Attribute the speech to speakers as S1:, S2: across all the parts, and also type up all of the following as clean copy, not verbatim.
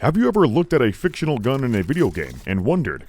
S1: Have you ever looked at a fictional gun in a video game and wondered,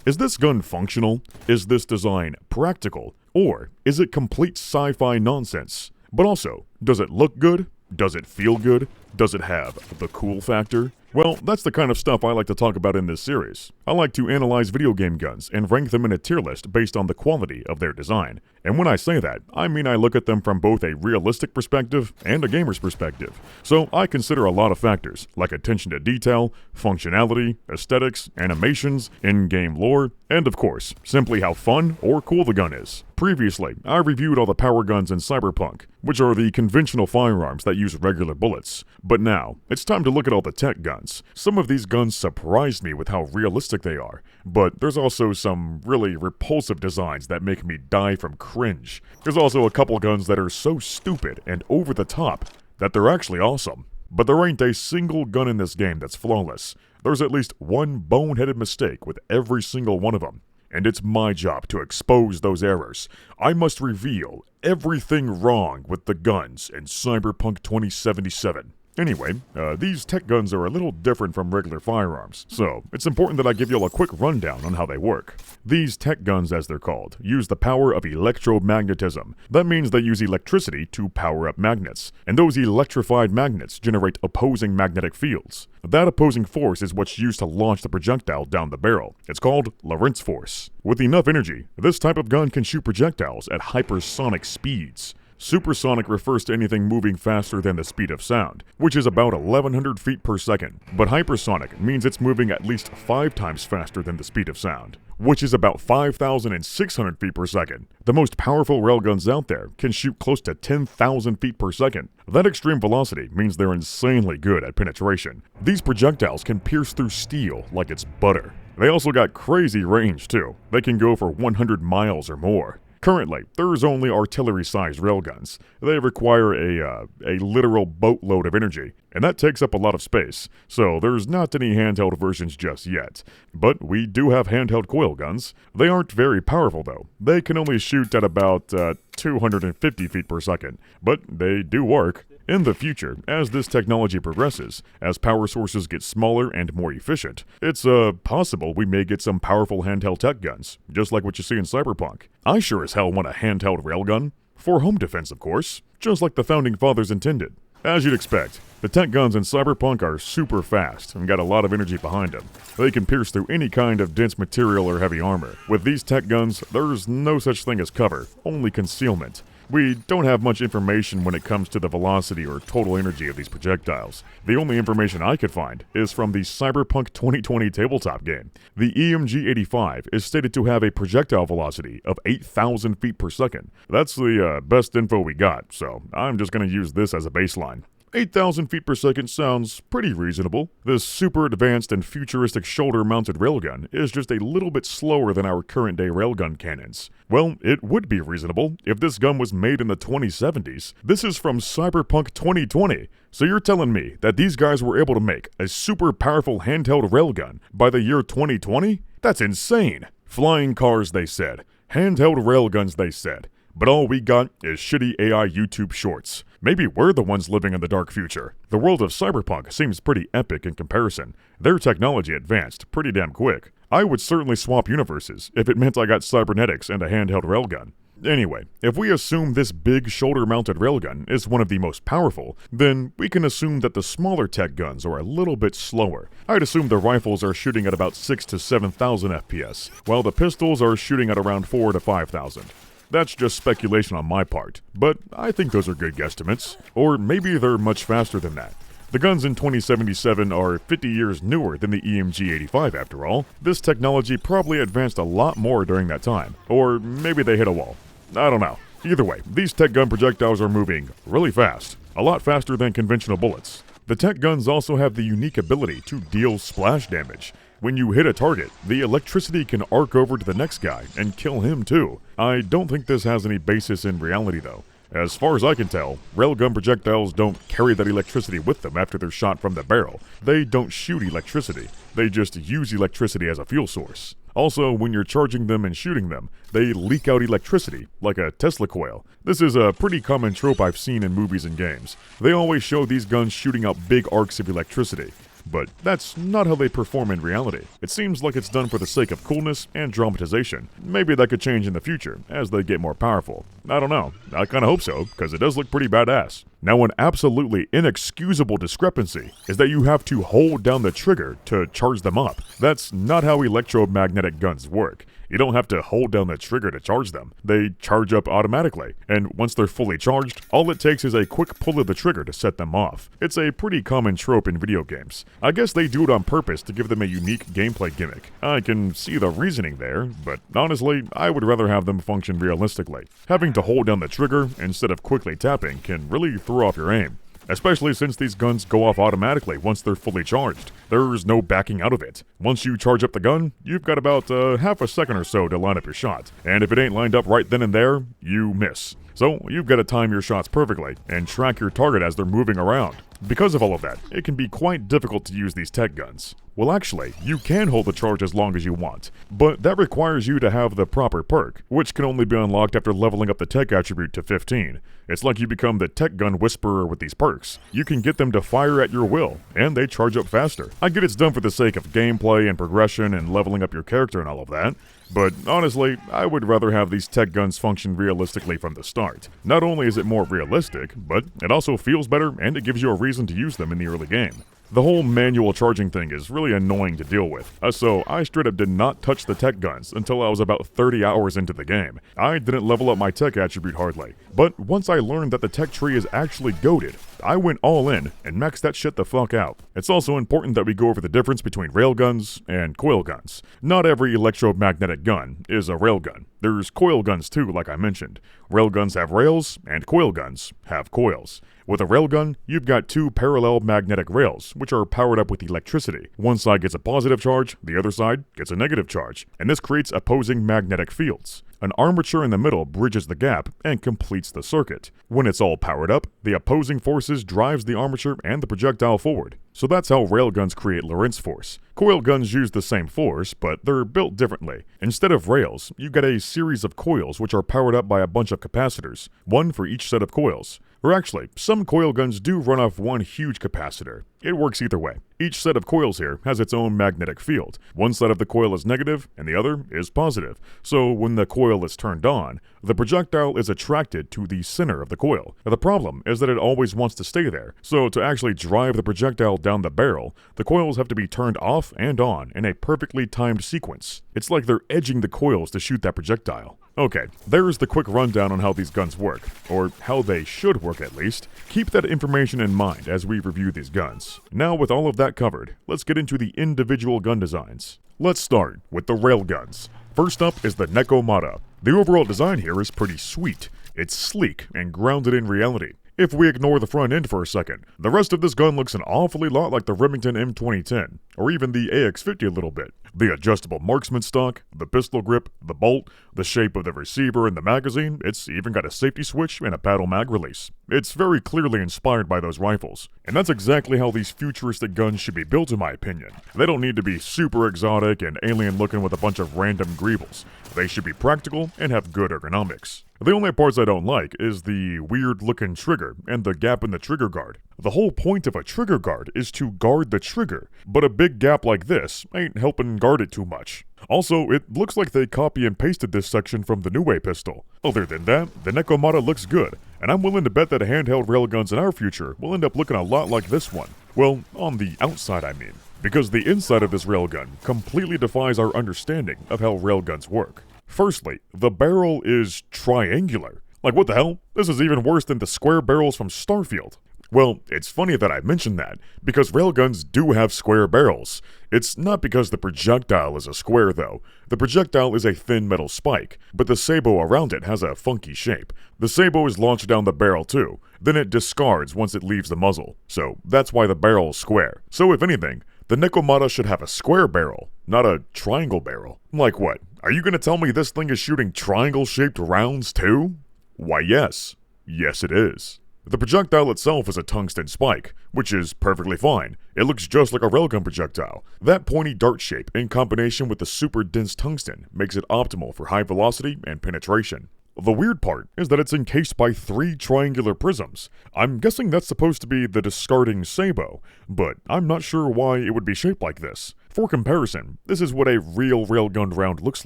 S1: is this gun functional? Is this design practical? Or is it complete sci-fi nonsense? But also, does it look good? Does it feel good? Does it have the cool factor? Well, that's the kind of stuff I like to talk about in this series. I like to analyze video game guns and rank them in a tier list based on the quality of their design. And when I say that, I mean I look at them from both a realistic perspective and a gamer's perspective. So I consider a lot of factors, like attention to detail, functionality, aesthetics, animations, in-game lore, and of course, simply how fun or cool the gun is. Previously, I reviewed all the power guns in Cyberpunk, which are the conventional firearms that use regular bullets. But now, it's time to look at all the tech guns. Some of these guns surprised me with how realistic they are, but there's also some really repulsive designs that make me die from cringe. There's also a couple guns that are so stupid and over the top that they're actually awesome. But there ain't a single gun in this game that's flawless. There's at least one boneheaded mistake with every single one of them. And it's my job to expose those errors. I must reveal everything wrong with the guns in Cyberpunk 2077. Anyway, these tech guns are a little different from regular firearms, so it's important that I give you all a quick rundown on how they work. These tech guns, as they're called, use the power of electromagnetism. That means they use electricity to power up magnets, and those electrified magnets generate opposing magnetic fields. That opposing force is what's used to launch the projectile down the barrel. It's called Lorentz force. With enough energy, this type of gun can shoot projectiles at hypersonic speeds. Supersonic refers to anything moving faster than the speed of sound, which is about 1,100 feet per second. But hypersonic means it's moving at least 5 times faster than the speed of sound, which is about 5,600 feet per second. The most powerful railguns out there can shoot close to 10,000 feet per second. That extreme velocity means they're insanely good at penetration. These projectiles can pierce through steel like it's butter. They also got crazy range too. They can go for 100 miles or more. Currently, there's only artillery-sized railguns. They require a literal boatload of energy, and that takes up a lot of space, so there's not any handheld versions just yet. But we do have handheld coilguns. They aren't very powerful though. They can only shoot at about 250 feet per second, but they do work. In the future, as this technology progresses, as power sources get smaller and more efficient, it's possible we may get some powerful handheld tech guns, just like what you see in Cyberpunk. I sure as hell want a handheld railgun. For home defense, of course, just like the founding fathers intended. As you'd expect, the tech guns in Cyberpunk are super fast and got a lot of energy behind them. They can pierce through any kind of dense material or heavy armor. With these tech guns, there's no such thing as cover, only concealment. We don't have much information when it comes to the velocity or total energy of these projectiles. The only information I could find is from the Cyberpunk 2020 tabletop game. The EMG-85 is stated to have a projectile velocity of 8,000 feet per second. That's the best info we got, so I'm just going to use this as a baseline. 8,000 feet per second sounds pretty reasonable. This super advanced and futuristic shoulder-mounted railgun is just a little bit slower than our current-day railgun cannons. Well, it would be reasonable if this gun was made in the 2070s. This is from Cyberpunk 2020. So you're telling me that these guys were able to make a super powerful handheld railgun by the year 2020? That's insane! Flying cars, they said. Handheld railguns, they said. But all we got is shitty AI YouTube shorts. Maybe we're the ones living in the dark future. The world of Cyberpunk seems pretty epic in comparison. Their technology advanced pretty damn quick. I would certainly swap universes if it meant I got cybernetics and a handheld railgun. Anyway, if we assume this big shoulder-mounted railgun is one of the most powerful, then we can assume that the smaller tech guns are a little bit slower. I'd assume the rifles are shooting at about 6,000 to 7,000 FPS, while the pistols are shooting at around 4,000 to 5,000. That's just speculation on my part, but I think those are good guesstimates. Or maybe they're much faster than that. The guns in 2077 are 50 years newer than the EMG-85 after all. This technology probably advanced a lot more during that time. Or maybe they hit a wall. I don't know. Either way, these tech gun projectiles are moving really fast. A lot faster than conventional bullets. The tech guns also have the unique ability to deal splash damage. When you hit a target, the electricity can arc over to the next guy and kill him too. I don't think this has any basis in reality though. As far as I can tell, railgun projectiles don't carry that electricity with them after they're shot from the barrel. They don't shoot electricity. They just use electricity as a fuel source. Also, when you're charging them and shooting them, they leak out electricity, like a Tesla coil. This is a pretty common trope I've seen in movies and games. They always show these guns shooting out big arcs of electricity. but that's not how they perform in reality. It seems like it's done for the sake of coolness and dramatization. Maybe that could change in the future, as they get more powerful. I don't know. I kinda hope so, because it does look pretty badass. Now, an absolutely inexcusable discrepancy is that you have to hold down the trigger to charge them up. That's not how electromagnetic guns work. You don't have to hold down the trigger to charge them. They charge up automatically, and once they're fully charged, all it takes is a quick pull of the trigger to set them off. It's a pretty common trope in video games. I guess they do it on purpose to give them a unique gameplay gimmick. I can see the reasoning there, but honestly, I would rather have them function realistically. Having to hold down the trigger instead of quickly tapping can really throw off your aim. Especially since these guns go off automatically once they're fully charged. There's no backing out of it. Once you charge up the gun, you've got about half a second or so to line up your shot. And if it ain't lined up right then and there, you miss. So you've got to time your shots perfectly and track your target as they're moving around. Because of all of that, it can be quite difficult to use these tech guns. Well, actually, you can hold the charge as long as you want, but that requires you to have the proper perk, which can only be unlocked after leveling up the tech attribute to 15. It's like you become the tech gun whisperer with these perks. You can get them to fire at your will, and they charge up faster. I get it's done for the sake of gameplay and progression and leveling up your character and all of that, but honestly, I would rather have these tech guns function realistically from the start. Not only is it more realistic, but it also feels better and it gives you a reason to use them in the early game. The whole manual charging thing is really annoying to deal with, so I straight up did not touch the tech guns until I was about 30 hours into the game. I didn't level up my tech attribute hardly, but once I learned that the tech tree is actually goated, I went all in and maxed that shit the fuck out. It's also important that we go over the difference between railguns and coilguns. Not every electromagnetic gun is a railgun. There's coilguns too, like I mentioned. Railguns have rails, and coilguns have coils. With a railgun, you've got two parallel magnetic rails, which are powered up with electricity. One side gets a positive charge, the other side gets a negative charge, and this creates opposing magnetic fields. An armature in the middle bridges the gap and completes the circuit. When it's all powered up, the opposing forces drives the armature and the projectile forward. So that's how railguns create Lorentz force. Coilguns use the same force, but they're built differently. Instead of rails, you get a series of coils which are powered up by a bunch of capacitors, one for each set of coils. Or actually, some coilguns do run off one huge capacitor. It works either way. Each set of coils here has its own magnetic field. One side of the coil is negative, and the other is positive. So when the coil is turned on, the projectile is attracted to the center of the coil. Now, the problem is that it always wants to stay there. So to actually drive the projectile down the barrel, the coils have to be turned off and on in a perfectly timed sequence. It's like they're edging the coils to shoot that projectile. Okay, there's the quick rundown on how these guns work, or how they should work at least. Keep that information in mind as we review these guns. Now with all of that covered, let's get into the individual gun designs. Let's start with the railguns. First up is the Nekomata. The overall design here is pretty sweet. It's sleek and grounded in reality. If we ignore the front end for a second, the rest of this gun looks an awfully lot like the Remington M2010, or even the AX50 a little bit. The adjustable marksman stock, the pistol grip, the bolt, the shape of the receiver and the magazine, it's even got a safety switch and a paddle mag release. It's very clearly inspired by those rifles, and that's exactly how these futuristic guns should be built in my opinion. They don't need to be super exotic and alien looking with a bunch of random greebles. They should be practical and have good ergonomics. The only parts I don't like is the weird looking trigger and the gap in the trigger guard. The whole point of a trigger guard is to guard the trigger, but a big gap like this ain't helping guard it too much. Also, it looks like they copy and pasted this section from the New pistol. Other than that, the Nekomata looks good, and I'm willing to bet that handheld railguns in our future will end up looking a lot like this one. Well, on the outside I mean, because the inside of this railgun completely defies our understanding of how railguns work. Firstly, the barrel is triangular. Like what the hell? This is even worse than the square barrels from Starfield. Well, it's funny that I mentioned that, because railguns do have square barrels. It's not because the projectile is a square though. The projectile is a thin metal spike, but the sabot around it has a funky shape. The sabot is launched down the barrel too, then it discards once it leaves the muzzle. So that's why the barrel is square. So if anything, the Nekomata should have a square barrel, not a triangle barrel. Like what? Are you gonna tell me this thing is shooting triangle-shaped rounds too? Why yes. Yes it is. The projectile itself is a tungsten spike, which is perfectly fine. It looks just like a railgun projectile. That pointy dart shape in combination with the super dense tungsten makes it optimal for high velocity and penetration. The weird part is that it's encased by 3 triangular prisms. I'm guessing that's supposed to be the discarding sabot, but I'm not sure why it would be shaped like this. For comparison, this is what a real railgun round looks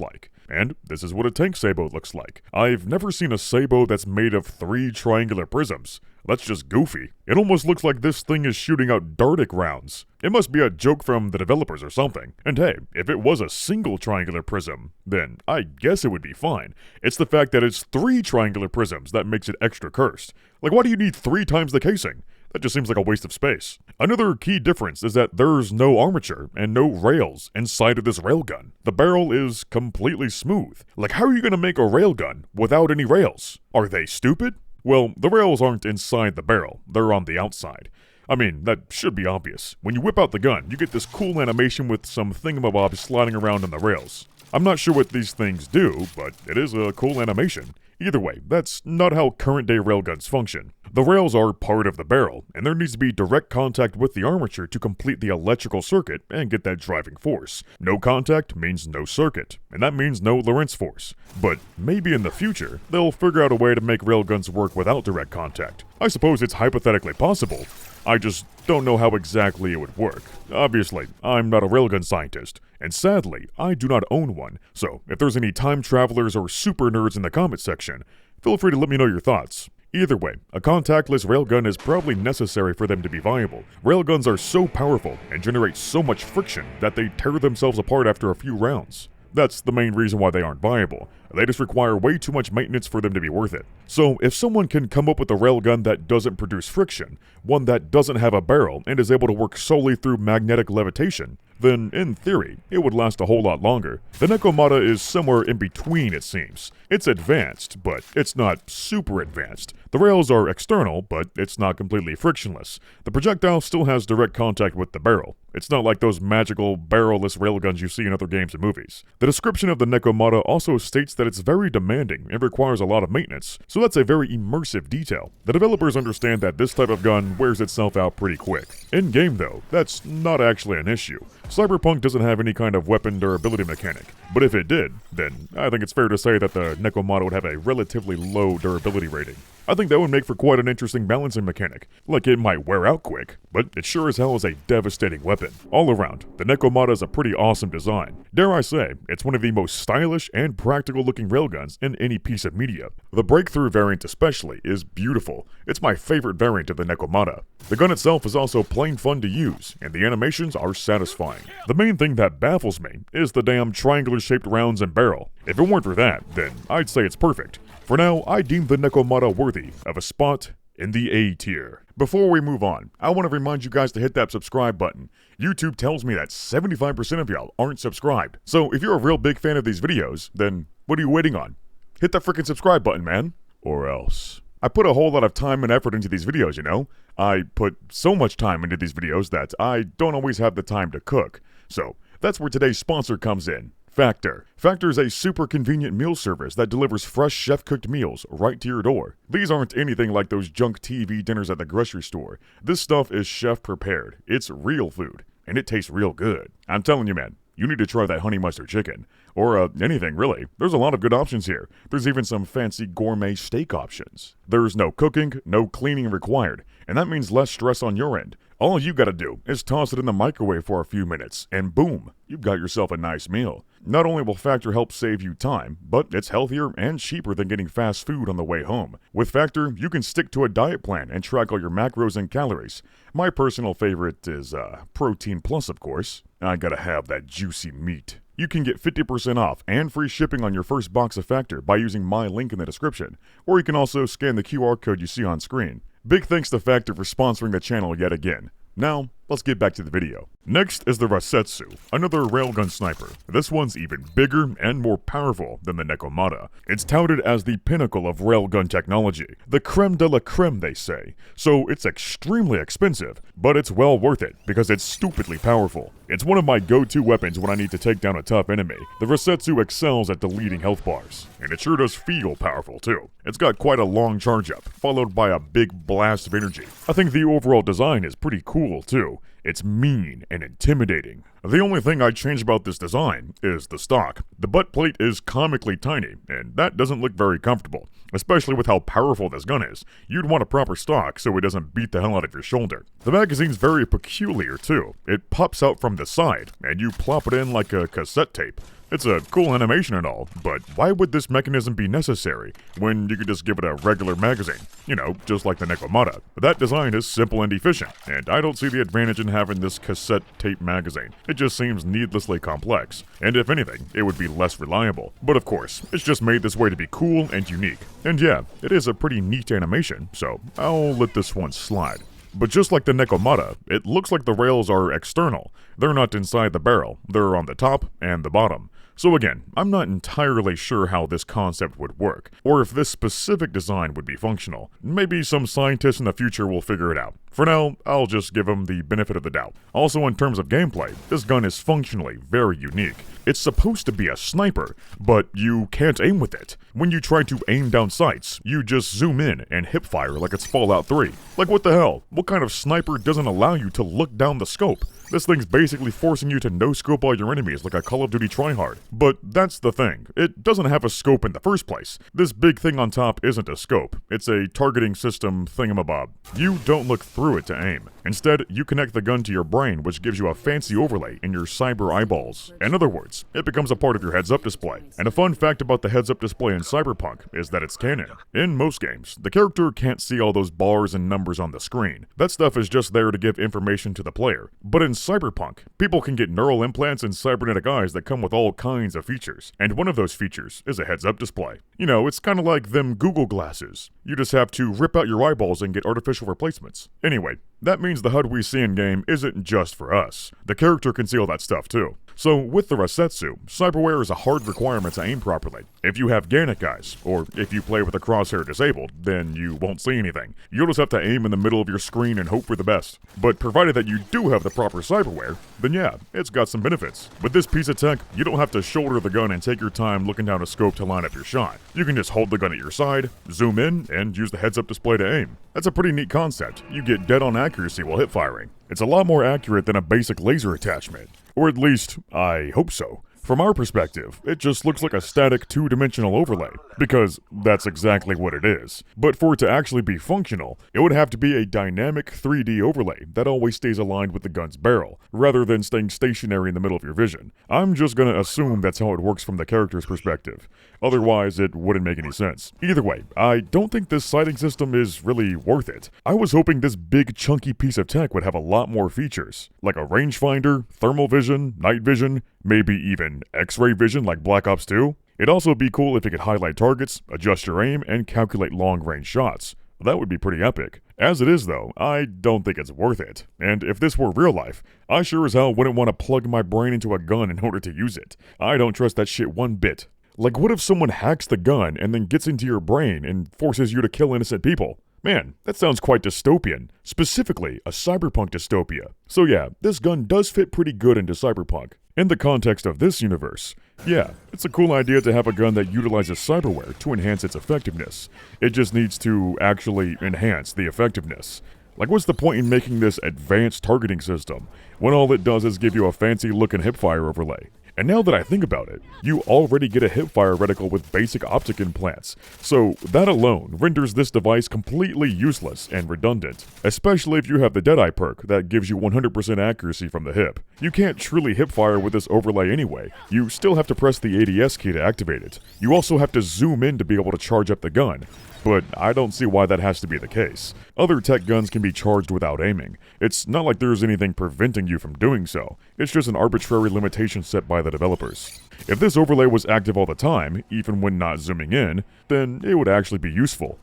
S1: like, and this is what a tank sabot looks like. I've never seen a sabot that's made of 3 triangular prisms. That's just goofy. It almost looks like this thing is shooting out Dardic rounds. It must be a joke from the developers or something. And hey, if it was a single triangular prism, then I guess it would be fine. It's the fact that it's 3 triangular prisms that makes it extra cursed. Like, why do you need 3 times the casing? That just seems like a waste of space. Another key difference is that there's no armature and no rails inside of this railgun. The barrel is completely smooth. Like, how are you gonna make a railgun without any rails? Are they stupid? Well, the rails aren't inside the barrel, they're on the outside. I mean, that should be obvious. When you whip out the gun, you get this cool animation with some thingamabobs sliding around on the rails. I'm not sure what these things do, but it is a cool animation. Either way, that's not how current-day railguns function. The rails are part of the barrel, and there needs to be direct contact with the armature to complete the electrical circuit and get that driving force. No contact means no circuit, and that means no Lorentz force. But maybe in the future, they'll figure out a way to make railguns work without direct contact. I suppose it's hypothetically possible. I just don't know how exactly it would work. Obviously, I'm not a railgun scientist, and sadly, I do not own one, so if there's any time travelers or super nerds in the comment section, feel free to let me know your thoughts. Either way, a contactless railgun is probably necessary for them to be viable. Railguns are so powerful and generate so much friction that they tear themselves apart after a few rounds. That's the main reason why they aren't viable. They just require way too much maintenance for them to be worth it. So if someone can come up with a railgun that doesn't produce friction, one that doesn't have a barrel and is able to work solely through magnetic levitation, then in theory, it would last a whole lot longer. The Nekomata is somewhere in between, it seems. It's advanced, but it's not super advanced. The rails are external, but it's not completely frictionless. The projectile still has direct contact with the barrel. It's not like those magical, barrel-less railguns you see in other games and movies. The description of the Nekomata also states that it's very demanding and requires a lot of maintenance, so that's a very immersive detail. The developers understand that this type of gun wears itself out pretty quick. In-game though, that's not actually an issue. Cyberpunk doesn't have any kind of weapon durability mechanic, but if it did, then I think it's fair to say that the Nekomata would have a relatively low durability rating. I think that would make for quite an interesting balancing mechanic. Like, it might wear out quick, but it sure as hell is a devastating weapon. All around, the Nekomata is a pretty awesome design. Dare I say, it's one of the most stylish and practical looking railguns in any piece of media. The breakthrough variant especially is beautiful. It's my favorite variant of the Nekomata. The gun itself is also plain fun to use, and the animations are satisfying. The main thing that baffles me is the damn triangular shaped rounds and barrel. If it weren't for that, then I'd say it's perfect. For now, I deem the Nekomata worthy of a spot in the A tier. Before we move on, I want to remind you guys to hit that subscribe button. YouTube tells me that 75% of y'all aren't subscribed. So if you're a real big fan of these videos, then what are you waiting on? Hit that freaking subscribe button, man. Or else. I put a whole lot of time and effort into these videos, you know? I put so much time into these videos that I don't always have the time to cook. So that's where today's sponsor comes in. Factor. Factor is a super convenient meal service that delivers fresh chef-cooked meals right to your door. These aren't anything like those junk TV dinners at the grocery store. This stuff is chef-prepared. It's real food, and it tastes real good. I'm telling you, man, you need to try that honey mustard chicken. Or anything, really. There's a lot of good options here. There's even some fancy gourmet steak options. There's no cooking, no cleaning required, and that means less stress on your end. All you gotta do is toss it in the microwave for a few minutes, and boom, you've got yourself a nice meal. Not only will Factor help save you time, but it's healthier and cheaper than getting fast food on the way home. With Factor, you can stick to a diet plan and track all your macros and calories. My personal favorite is Protein Plus, of course. I gotta have that juicy meat. You can get 50% off and free shipping on your first box of Factor by using my link in the description, or you can also scan the QR code you see on screen. Big thanks to Factor for sponsoring the channel yet again. Now, let's get back to the video. Next is the Rasetsu, another railgun sniper. This one's even bigger and more powerful than the Nekomata. It's touted as the pinnacle of railgun technology, the creme de la creme, they say. So it's extremely expensive, but it's well worth it because it's stupidly powerful. It's one of my go-to weapons when I need to take down a tough enemy. The Rasetsu excels at deleting health bars, and it sure does feel powerful too. It's got quite a long charge up, followed by a big blast of energy. I think the overall design is pretty cool too. too. It's mean and intimidating. The only thing I'd change about this design is the stock. The butt plate is comically tiny, and that doesn't look very comfortable, especially with how powerful this gun is. You'd want a proper stock so it doesn't beat the hell out of your shoulder. The magazine's very peculiar too. It pops out from the side, and you plop it in like a cassette tape. It's a cool animation and all, but why would this mechanism be necessary when you could just give it a regular magazine? You know, just like the Nekomata. That design is simple and efficient, and I don't see the advantage in having this cassette tape magazine. It just seems needlessly complex, and if anything, it would be less reliable. But of course, it's just made this way to be cool and unique. And yeah, it is a pretty neat animation, so I'll let this one slide. But just like the Nekomata, it looks like the rails are external. They're not inside the barrel, they're on the top and the bottom. So again, I'm not entirely sure how this concept would work, or if this specific design would be functional. Maybe some scientists in the future will figure it out. For now, I'll just give them the benefit of the doubt. Also, in terms of gameplay, this gun is functionally very unique. It's supposed to be a sniper, but you can't aim with it. When you try to aim down sights, you just zoom in and hip fire like it's Fallout 3. Like what the hell? What kind of sniper doesn't allow you to look down the scope? This thing's basically forcing you to no-scope all your enemies like a Call of Duty tryhard. But that's the thing, it doesn't have a scope in the first place. This big thing on top isn't a scope, it's a targeting system thingamabob. You don't look through it to aim. Instead, you connect the gun to your brain, which gives you a fancy overlay in your cyber eyeballs. In other words, it becomes a part of your heads-up display. And a fun fact about the heads-up display in Cyberpunk is that it's canon. In most games, the character can't see all those bars and numbers on the screen. That stuff is just there to give information to the player. But in Cyberpunk, people can get neural implants and cybernetic eyes that come with all kinds of features. And one of those features is a heads-up display. You know, it's kind of like them Google glasses. You just have to rip out your eyeballs and get artificial replacements. Anyway, that means the HUD we see in-game isn't just for us. The character can see all that stuff too. So with the Rasetsu, cyberware is a hard requirement to aim properly. If you have Ganic eyes, or if you play with the crosshair disabled, then you won't see anything. You'll just have to aim in the middle of your screen and hope for the best. But provided that you do have the proper cyberware, then yeah, it's got some benefits. With this piece of tech, you don't have to shoulder the gun and take your time looking down a scope to line up your shot. You can just hold the gun at your side, zoom in, and use the heads-up display to aim. That's a pretty neat concept. You get dead-on accuracy while hip firing. It's a lot more accurate than a basic laser attachment. Or at least, I hope so. From our perspective, it just looks like a static two-dimensional overlay, because that's exactly what it is. But for it to actually be functional, it would have to be a dynamic 3D overlay that always stays aligned with the gun's barrel, rather than staying stationary in the middle of your vision. I'm just gonna assume that's how it works from the character's perspective. Otherwise, it wouldn't make any sense. Either way, I don't think this sighting system is really worth it. I was hoping this big chunky piece of tech would have a lot more features, like a rangefinder, thermal vision, night vision, maybe even X-ray vision like Black Ops 2. It'd also be cool if it could highlight targets, adjust your aim, and calculate long-range shots. That would be pretty epic. As it is though, I don't think it's worth it. And if this were real life, I sure as hell wouldn't want to plug my brain into a gun in order to use it. I don't trust that shit one bit. Like what if someone hacks the gun and then gets into your brain and forces you to kill innocent people? Man, that sounds quite dystopian. Specifically, a cyberpunk dystopia. So yeah, this gun does fit pretty good into cyberpunk. In the context of this universe, yeah, it's a cool idea to have a gun that utilizes cyberware to enhance its effectiveness. It just needs to actually enhance the effectiveness. Like what's the point in making this advanced targeting system when all it does is give you a fancy looking hipfire overlay? And now that I think about it, you already get a hipfire reticle with basic optic implants, so that alone renders this device completely useless and redundant, especially if you have the Deadeye perk that gives you 100% accuracy from the hip. You can't truly hipfire with this overlay anyway, you still have to press the ADS key to activate it. You also have to zoom in to be able to charge up the gun, but I don't see why that has to be the case. Other tech guns can be charged without aiming. It's not like there's anything preventing you from doing so. It's just an arbitrary limitation set by the developers. If this overlay was active all the time, even when not zooming in, then it would actually be useful.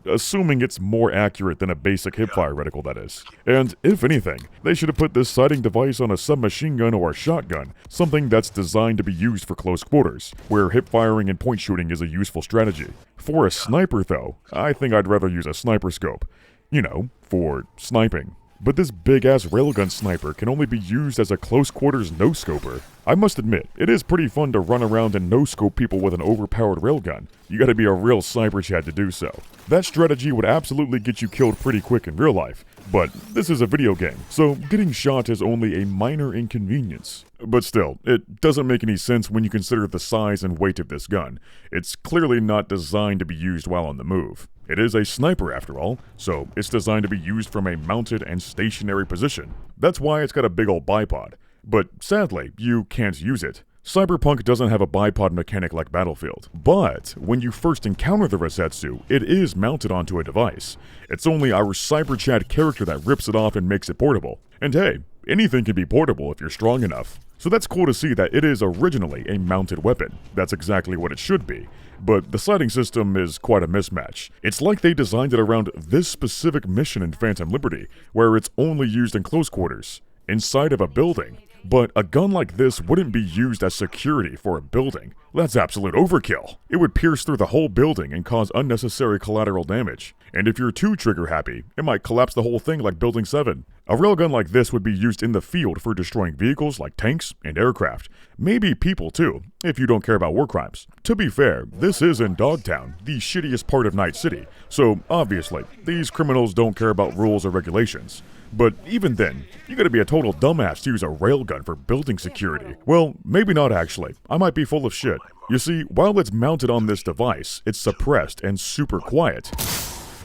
S1: Assuming it's more accurate than a basic hipfire reticle, that is. And if anything, they should have put this sighting device on a submachine gun or a shotgun, something that's designed to be used for close quarters, where hip firing and point shooting is a useful strategy. For a sniper though, I think I'd rather use a sniper scope. You know, for sniping. But this big-ass railgun sniper can only be used as a close-quarters no-scoper. I must admit, it is pretty fun to run around and no-scope people with an overpowered railgun. You gotta be a real cyber chad to do so. That strategy would absolutely get you killed pretty quick in real life, but this is a video game, so getting shot is only a minor inconvenience. But still, it doesn't make any sense when you consider the size and weight of this gun. It's clearly not designed to be used while on the move. It is a sniper after all, so it's designed to be used from a mounted and stationary position. That's why it's got a big old bipod. But sadly, you can't use it. Cyberpunk doesn't have a bipod mechanic like Battlefield, but when you first encounter the Rasetsu, it is mounted onto a device. It's only our Cyber Chad character that rips it off and makes it portable. And hey, anything can be portable if you're strong enough. So that's cool to see that it is originally a mounted weapon. That's exactly what it should be. But the sighting system is quite a mismatch. It's like they designed it around this specific mission in Phantom Liberty, where it's only used in close quarters, inside of a building. But a gun like this wouldn't be used as security for a building. That's absolute overkill. It would pierce through the whole building and cause unnecessary collateral damage. And if you're too trigger happy, it might collapse the whole thing like Building 7. A railgun like this would be used in the field for destroying vehicles like tanks and aircraft. Maybe people too, if you don't care about war crimes. To be fair, this is in Dogtown, the shittiest part of Night City, so obviously, these criminals don't care about rules or regulations. But even then, you gotta be a total dumbass to use a railgun for building security. Well, maybe not actually. I might be full of shit. You see, while it's mounted on this device, it's suppressed and super quiet.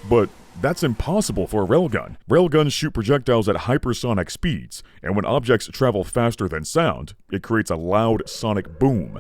S1: But that's impossible for a railgun. Railguns shoot projectiles at hypersonic speeds, and when objects travel faster than sound, it creates a loud sonic boom.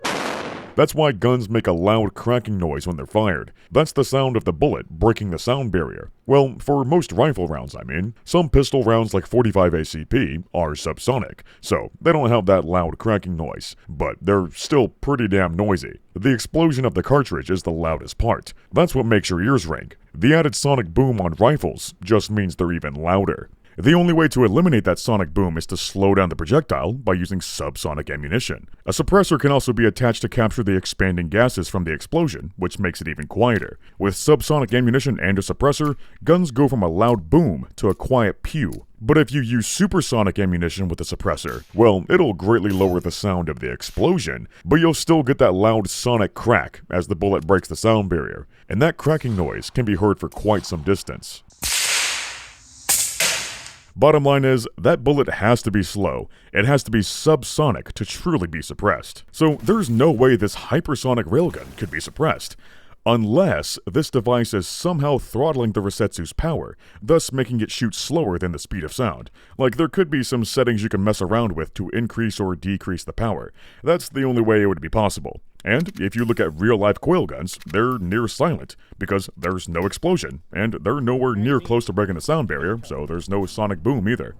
S1: That's why guns make a loud cracking noise when they're fired. That's the sound of the bullet breaking the sound barrier. Well, for most rifle rounds, I mean. Some pistol rounds like 45 ACP are subsonic, so they don't have that loud cracking noise, but they're still pretty damn noisy. The explosion of the cartridge is the loudest part. That's what makes your ears ring. The added sonic boom on rifles just means they're even louder. The only way to eliminate that sonic boom is to slow down the projectile by using subsonic ammunition. A suppressor can also be attached to capture the expanding gases from the explosion, which makes it even quieter. With subsonic ammunition and a suppressor, guns go from a loud boom to a quiet pew. But if you use supersonic ammunition with a suppressor, well, it'll greatly lower the sound of the explosion, but you'll still get that loud sonic crack as the bullet breaks the sound barrier, and that cracking noise can be heard for quite some distance. Bottom line is, that bullet has to be slow. It has to be subsonic to truly be suppressed. So there's no way this hypersonic railgun could be suppressed. Unless this device is somehow throttling the Rasetsu's power, thus making it shoot slower than the speed of sound. Like, there could be some settings you can mess around with to increase or decrease the power. That's the only way it would be possible. And if you look at real-life coil guns, they're near silent, because there's no explosion, and they're nowhere near close to breaking the sound barrier, so there's no sonic boom either.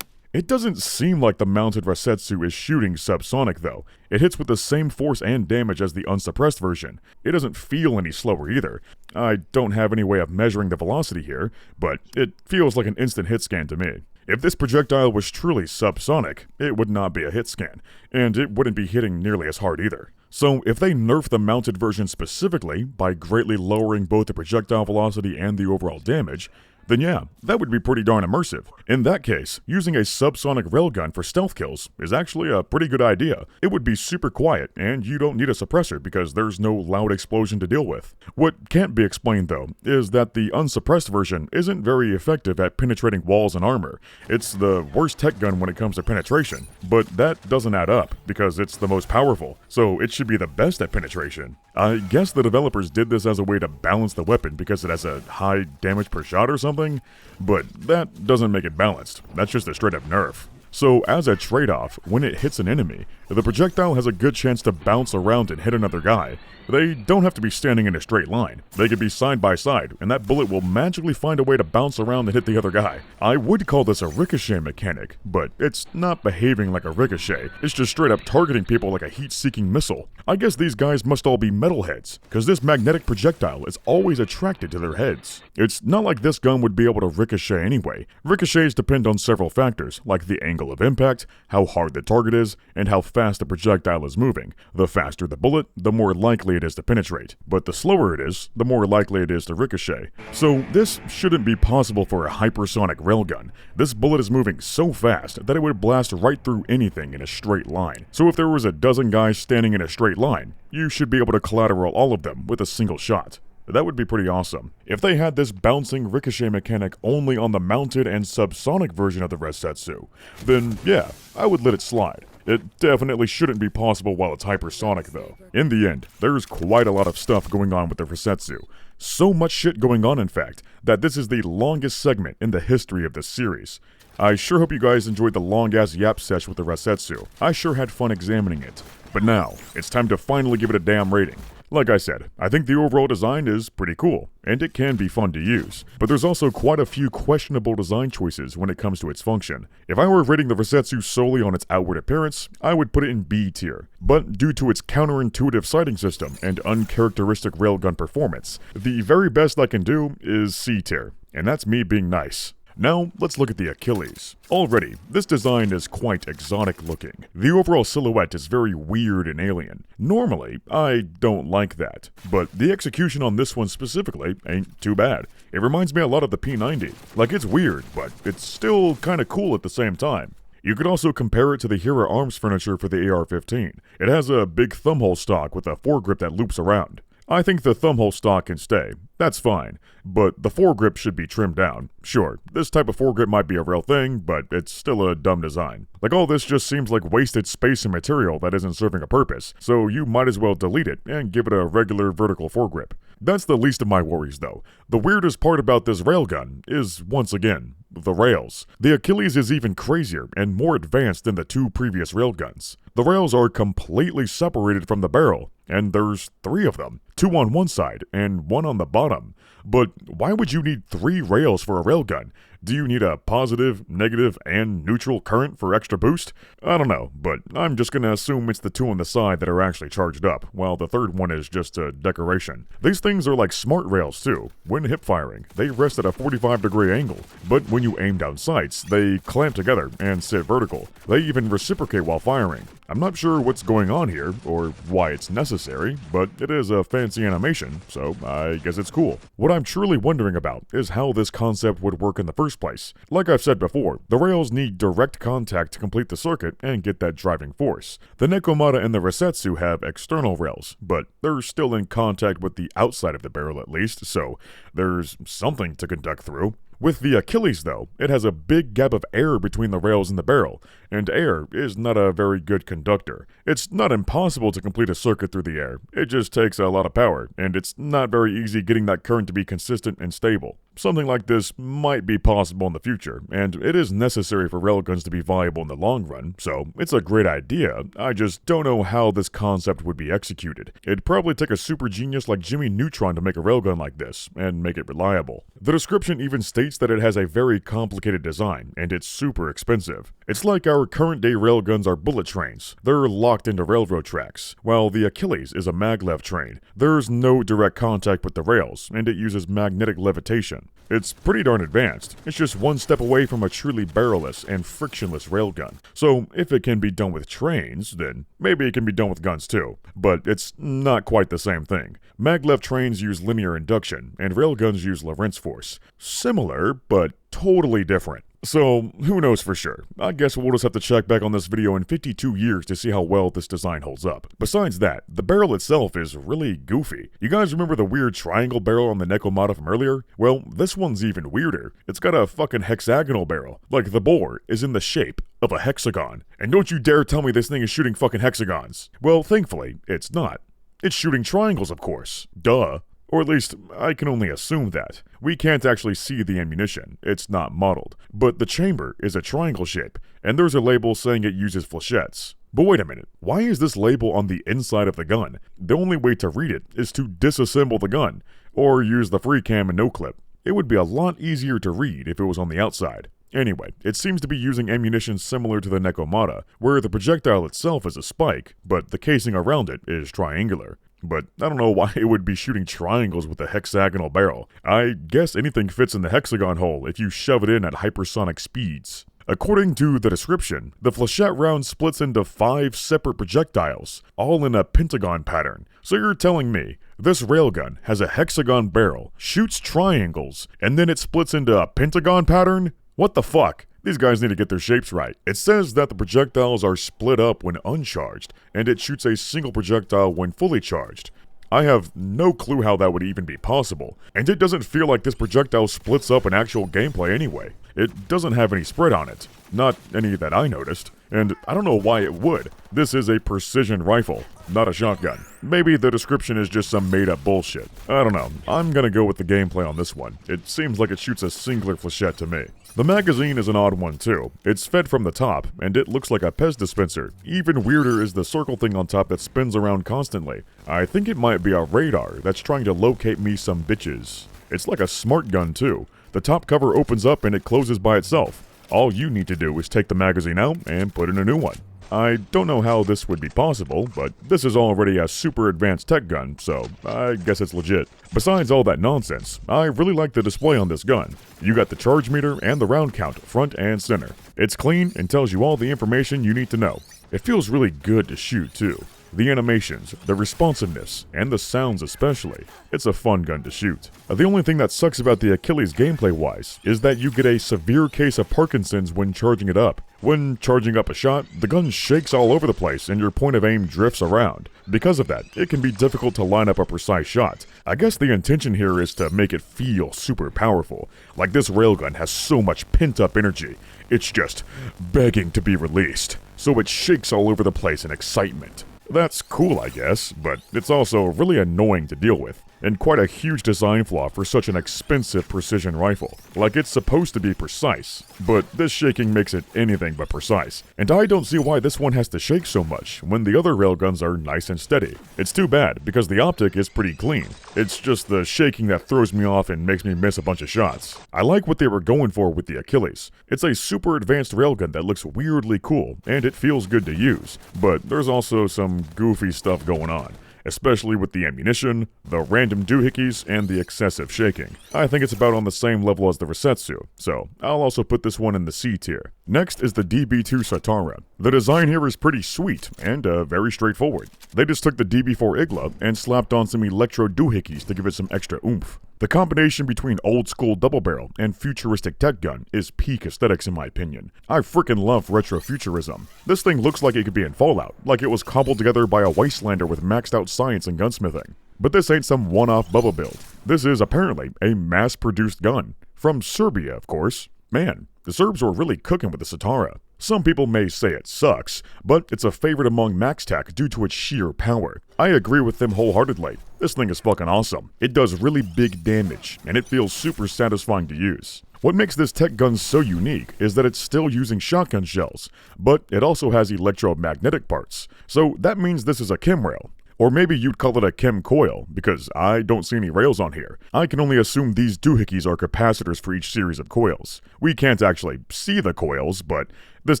S1: It doesn't seem like the mounted Rasetsu is shooting subsonic though. It hits with the same force and damage as the unsuppressed version. It doesn't feel any slower either. I don't have any way of measuring the velocity here, but it feels like an instant hit scan to me. If this projectile was truly subsonic, it would not be a hit scan, and it wouldn't be hitting nearly as hard either. So if they nerf the mounted version specifically by greatly lowering both the projectile velocity and the overall damage, then yeah, that would be pretty darn immersive. In that case, using a subsonic railgun for stealth kills is actually a pretty good idea. It would be super quiet, and you don't need a suppressor because there's no loud explosion to deal with. What can't be explained though, is that the unsuppressed version isn't very effective at penetrating walls and armor. It's the worst tech gun when it comes to penetration, but that doesn't add up because it's the most powerful, so it should be the best at penetration. I guess the developers did this as a way to balance the weapon because it has a high damage per shot or something, but that doesn't make it balanced. That's just a straight up nerf. So as a trade-off, when it hits an enemy, the projectile has a good chance to bounce around and hit another guy. They don't have to be standing in a straight line. They could be side by side, and that bullet will magically find a way to bounce around and hit the other guy. I would call this a ricochet mechanic, but it's not behaving like a ricochet. It's just straight up targeting people like a heat-seeking missile. I guess these guys must all be metalheads, because this magnetic projectile is always attracted to their heads. It's not like this gun would be able to ricochet anyway. Ricochets depend on several factors, like the angle angle of impact, how hard the target is, and how fast the projectile is moving. The faster the bullet, the more likely it is to penetrate, but the slower it is, the more likely it is to ricochet. So this shouldn't be possible for a hypersonic railgun. This bullet is moving so fast that it would blast right through anything in a straight line. So if there was a dozen guys standing in a straight line, you should be able to collateral all of them with a single shot. That would be pretty awesome. If they had this bouncing ricochet mechanic only on the mounted and subsonic version of the Rasetsu, then yeah, I would let it slide. It definitely shouldn't be possible while it's hypersonic though. In the end, there's quite a lot of stuff going on with the Rasetsu. So much shit going on in fact, that this is the longest segment in the history of this series. I sure hope you guys enjoyed the long-ass yap sesh with the Rasetsu. I sure had fun examining it. But now, it's time to finally give it a damn rating. Like I said, I think the overall design is pretty cool, and it can be fun to use. But there's also quite a few questionable design choices when it comes to its function. If I were rating the Rasetsu solely on its outward appearance, I would put it in B tier. But due to its counterintuitive sighting system and uncharacteristic railgun performance, the very best I can do is C tier, and that's me being nice. Now, let's look at the Achilles. Already, this design is quite exotic looking. The overall silhouette is very weird and alien. Normally, I don't like that, but the execution on this one specifically ain't too bad. It reminds me a lot of the P90. Like, it's weird, but it's still kinda cool at the same time. You could also compare it to the Hira arms furniture for the AR-15. It has a big thumbhole stock with a foregrip that loops around. I think the thumbhole stock can stay, that's fine, but the foregrip should be trimmed down. Sure, this type of foregrip might be a real thing, but it's still a dumb design. Like, all this just seems like wasted space and material that isn't serving a purpose, so you might as well delete it and give it a regular vertical foregrip. That's the least of my worries though. The weirdest part about this railgun is, once again, the rails. The Achilles is even crazier and more advanced than the two previous railguns. The rails are completely separated from the barrel, and there's 3 of them, 2 on one side and 1 on the bottom. But why would you need 3 rails for a railgun? Do you need a positive, negative, and neutral current for extra boost? I don't know, but I'm just gonna assume it's the 2 on the side that are actually charged up, while the third one is just a decoration. These things are like smart rails too. When hip firing, they rest at a 45-degree angle, but when you aim down sights, they clamp together and sit vertical. They even reciprocate while firing. I'm not sure what's going on here, or why it's necessary, but it is a fancy animation, so I guess it's cool. What I'm truly wondering about is how this concept would work in the first place. Like I've said before, the rails need direct contact to complete the circuit and get that driving force. The Nekomata and the Rasetsu have external rails, but they're still in contact with the outside of the barrel at least, so there's something to conduct through. With the Achilles though, it has a big gap of air between the rails and the barrel, and air is not a very good conductor. It's not impossible to complete a circuit through the air, it just takes a lot of power, and it's not very easy getting that current to be consistent and stable. Something like this might be possible in the future, and it is necessary for railguns to be viable in the long run, so it's a great idea. I just don't know how this concept would be executed. It'd probably take a super genius like Jimmy Neutron to make a railgun like this, and make it reliable. The description even states that it has a very complicated design, and it's super expensive. It's like our current day railguns are bullet trains. They're locked into railroad tracks, while the Achilles is a maglev train. There's no direct contact with the rails, and it uses magnetic levitation. It's pretty darn advanced. It's just one step away from a truly barrelless and frictionless railgun. So if it can be done with trains, then maybe it can be done with guns too. But it's not quite the same thing. Maglev trains use linear induction, and railguns use Lorentz force. Similar, but totally different. So, who knows for sure? I guess we'll just have to check back on this video in 52 years to see how well this design holds up. Besides that, the barrel itself is really goofy. You guys remember the weird triangle barrel on the Nekomata from earlier? Well, this one's even weirder. It's got a fucking hexagonal barrel. Like, the bore is in the shape of a hexagon. And don't you dare tell me this thing is shooting fucking hexagons. Well, thankfully, it's not. It's shooting triangles, of course. Duh. Or at least, I can only assume that. We can't actually see the ammunition, it's not modeled. But the chamber is a triangle shape, and there's a label saying it uses flechettes. But wait a minute, why is this label on the inside of the gun? The only way to read it is to disassemble the gun, or use the free cam and no clip. It would be a lot easier to read if it was on the outside. Anyway, it seems to be using ammunition similar to the Nekomata, where the projectile itself is a spike, but the casing around it is triangular. But I don't know why it would be shooting triangles with a hexagonal barrel. I guess anything fits in the hexagon hole if you shove it in at hypersonic speeds. According to the description, the flechette round splits into 5 separate projectiles, all in a pentagon pattern. So you're telling me this railgun has a hexagon barrel, shoots triangles, and then it splits into a pentagon pattern? What the fuck? These guys need to get their shapes right. It says that the projectiles are split up when uncharged, and it shoots a single projectile when fully charged. I have no clue how that would even be possible, and it doesn't feel like this projectile splits up in actual gameplay anyway. It doesn't have any spread on it. Not any that I noticed, and I don't know why it would. This is a precision rifle, not a shotgun. Maybe the description is just some made-up bullshit. I don't know. I'm gonna go with the gameplay on this one. It seems like it shoots a singular flechette to me. The magazine is an odd one too. It's fed from the top, and it looks like a Pez dispenser. Even weirder is the circle thing on top that spins around constantly. I think it might be a radar that's trying to locate me some bitches. It's like a smart gun too. The top cover opens up and it closes by itself. All you need to do is take the magazine out and put in a new one. I don't know how this would be possible, but this is already a super advanced tech gun, so I guess it's legit. Besides all that nonsense, I really like the display on this gun. You got the charge meter and the round count, front and center. It's clean and tells you all the information you need to know. It feels really good to shoot too. The animations, the responsiveness, and the sounds especially. It's a fun gun to shoot. The only thing that sucks about the Achilles gameplay-wise is that you get a severe case of Parkinson's when charging it up. When charging up a shot, the gun shakes all over the place and your point of aim drifts around. Because of that, it can be difficult to line up a precise shot. I guess the intention here is to make it feel super powerful. Like this railgun has so much pent-up energy. It's just begging to be released. So it shakes all over the place in excitement. That's cool, I guess, but it's also really annoying to deal with, and quite a huge design flaw for such an expensive precision rifle. Like, it's supposed to be precise, but this shaking makes it anything but precise. And I don't see why this one has to shake so much when the other railguns are nice and steady. It's too bad, because the optic is pretty clean. It's just the shaking that throws me off and makes me miss a bunch of shots. I like what they were going for with the Achilles. It's a super advanced railgun that looks weirdly cool, and it feels good to use, but there's also some goofy stuff going on. Especially with the ammunition, the random doohickeys, and the excessive shaking. I think it's about on the same level as the Rasetsu, so I'll also put this one in the C tier. Next is the DB2 Satara. The design here is pretty sweet, and very straightforward. They just took the DB4 Igla and slapped on some electro doohickeys to give it some extra oomph. The combination between old-school double-barrel and futuristic tech gun is peak aesthetics in my opinion. I frickin' love retrofuturism. This thing looks like it could be in Fallout, like it was cobbled together by a wastelander with maxed-out science and gunsmithing. But this ain't some one-off bubble build. This is apparently a mass-produced gun. From Serbia, of course. Man, the Serbs were really cooking with the Satara. Some people may say it sucks, but it's a favorite among MaxTac due to its sheer power. I agree with them wholeheartedly. This thing is fucking awesome. It does really big damage, and it feels super satisfying to use. What makes this tech gun so unique is that it's still using shotgun shells, but it also has electromagnetic parts. So that means this is a chem rail. Or maybe you'd call it a chem coil, because I don't see any rails on here. I can only assume these doohickeys are capacitors for each series of coils. We can't actually see the coils, but this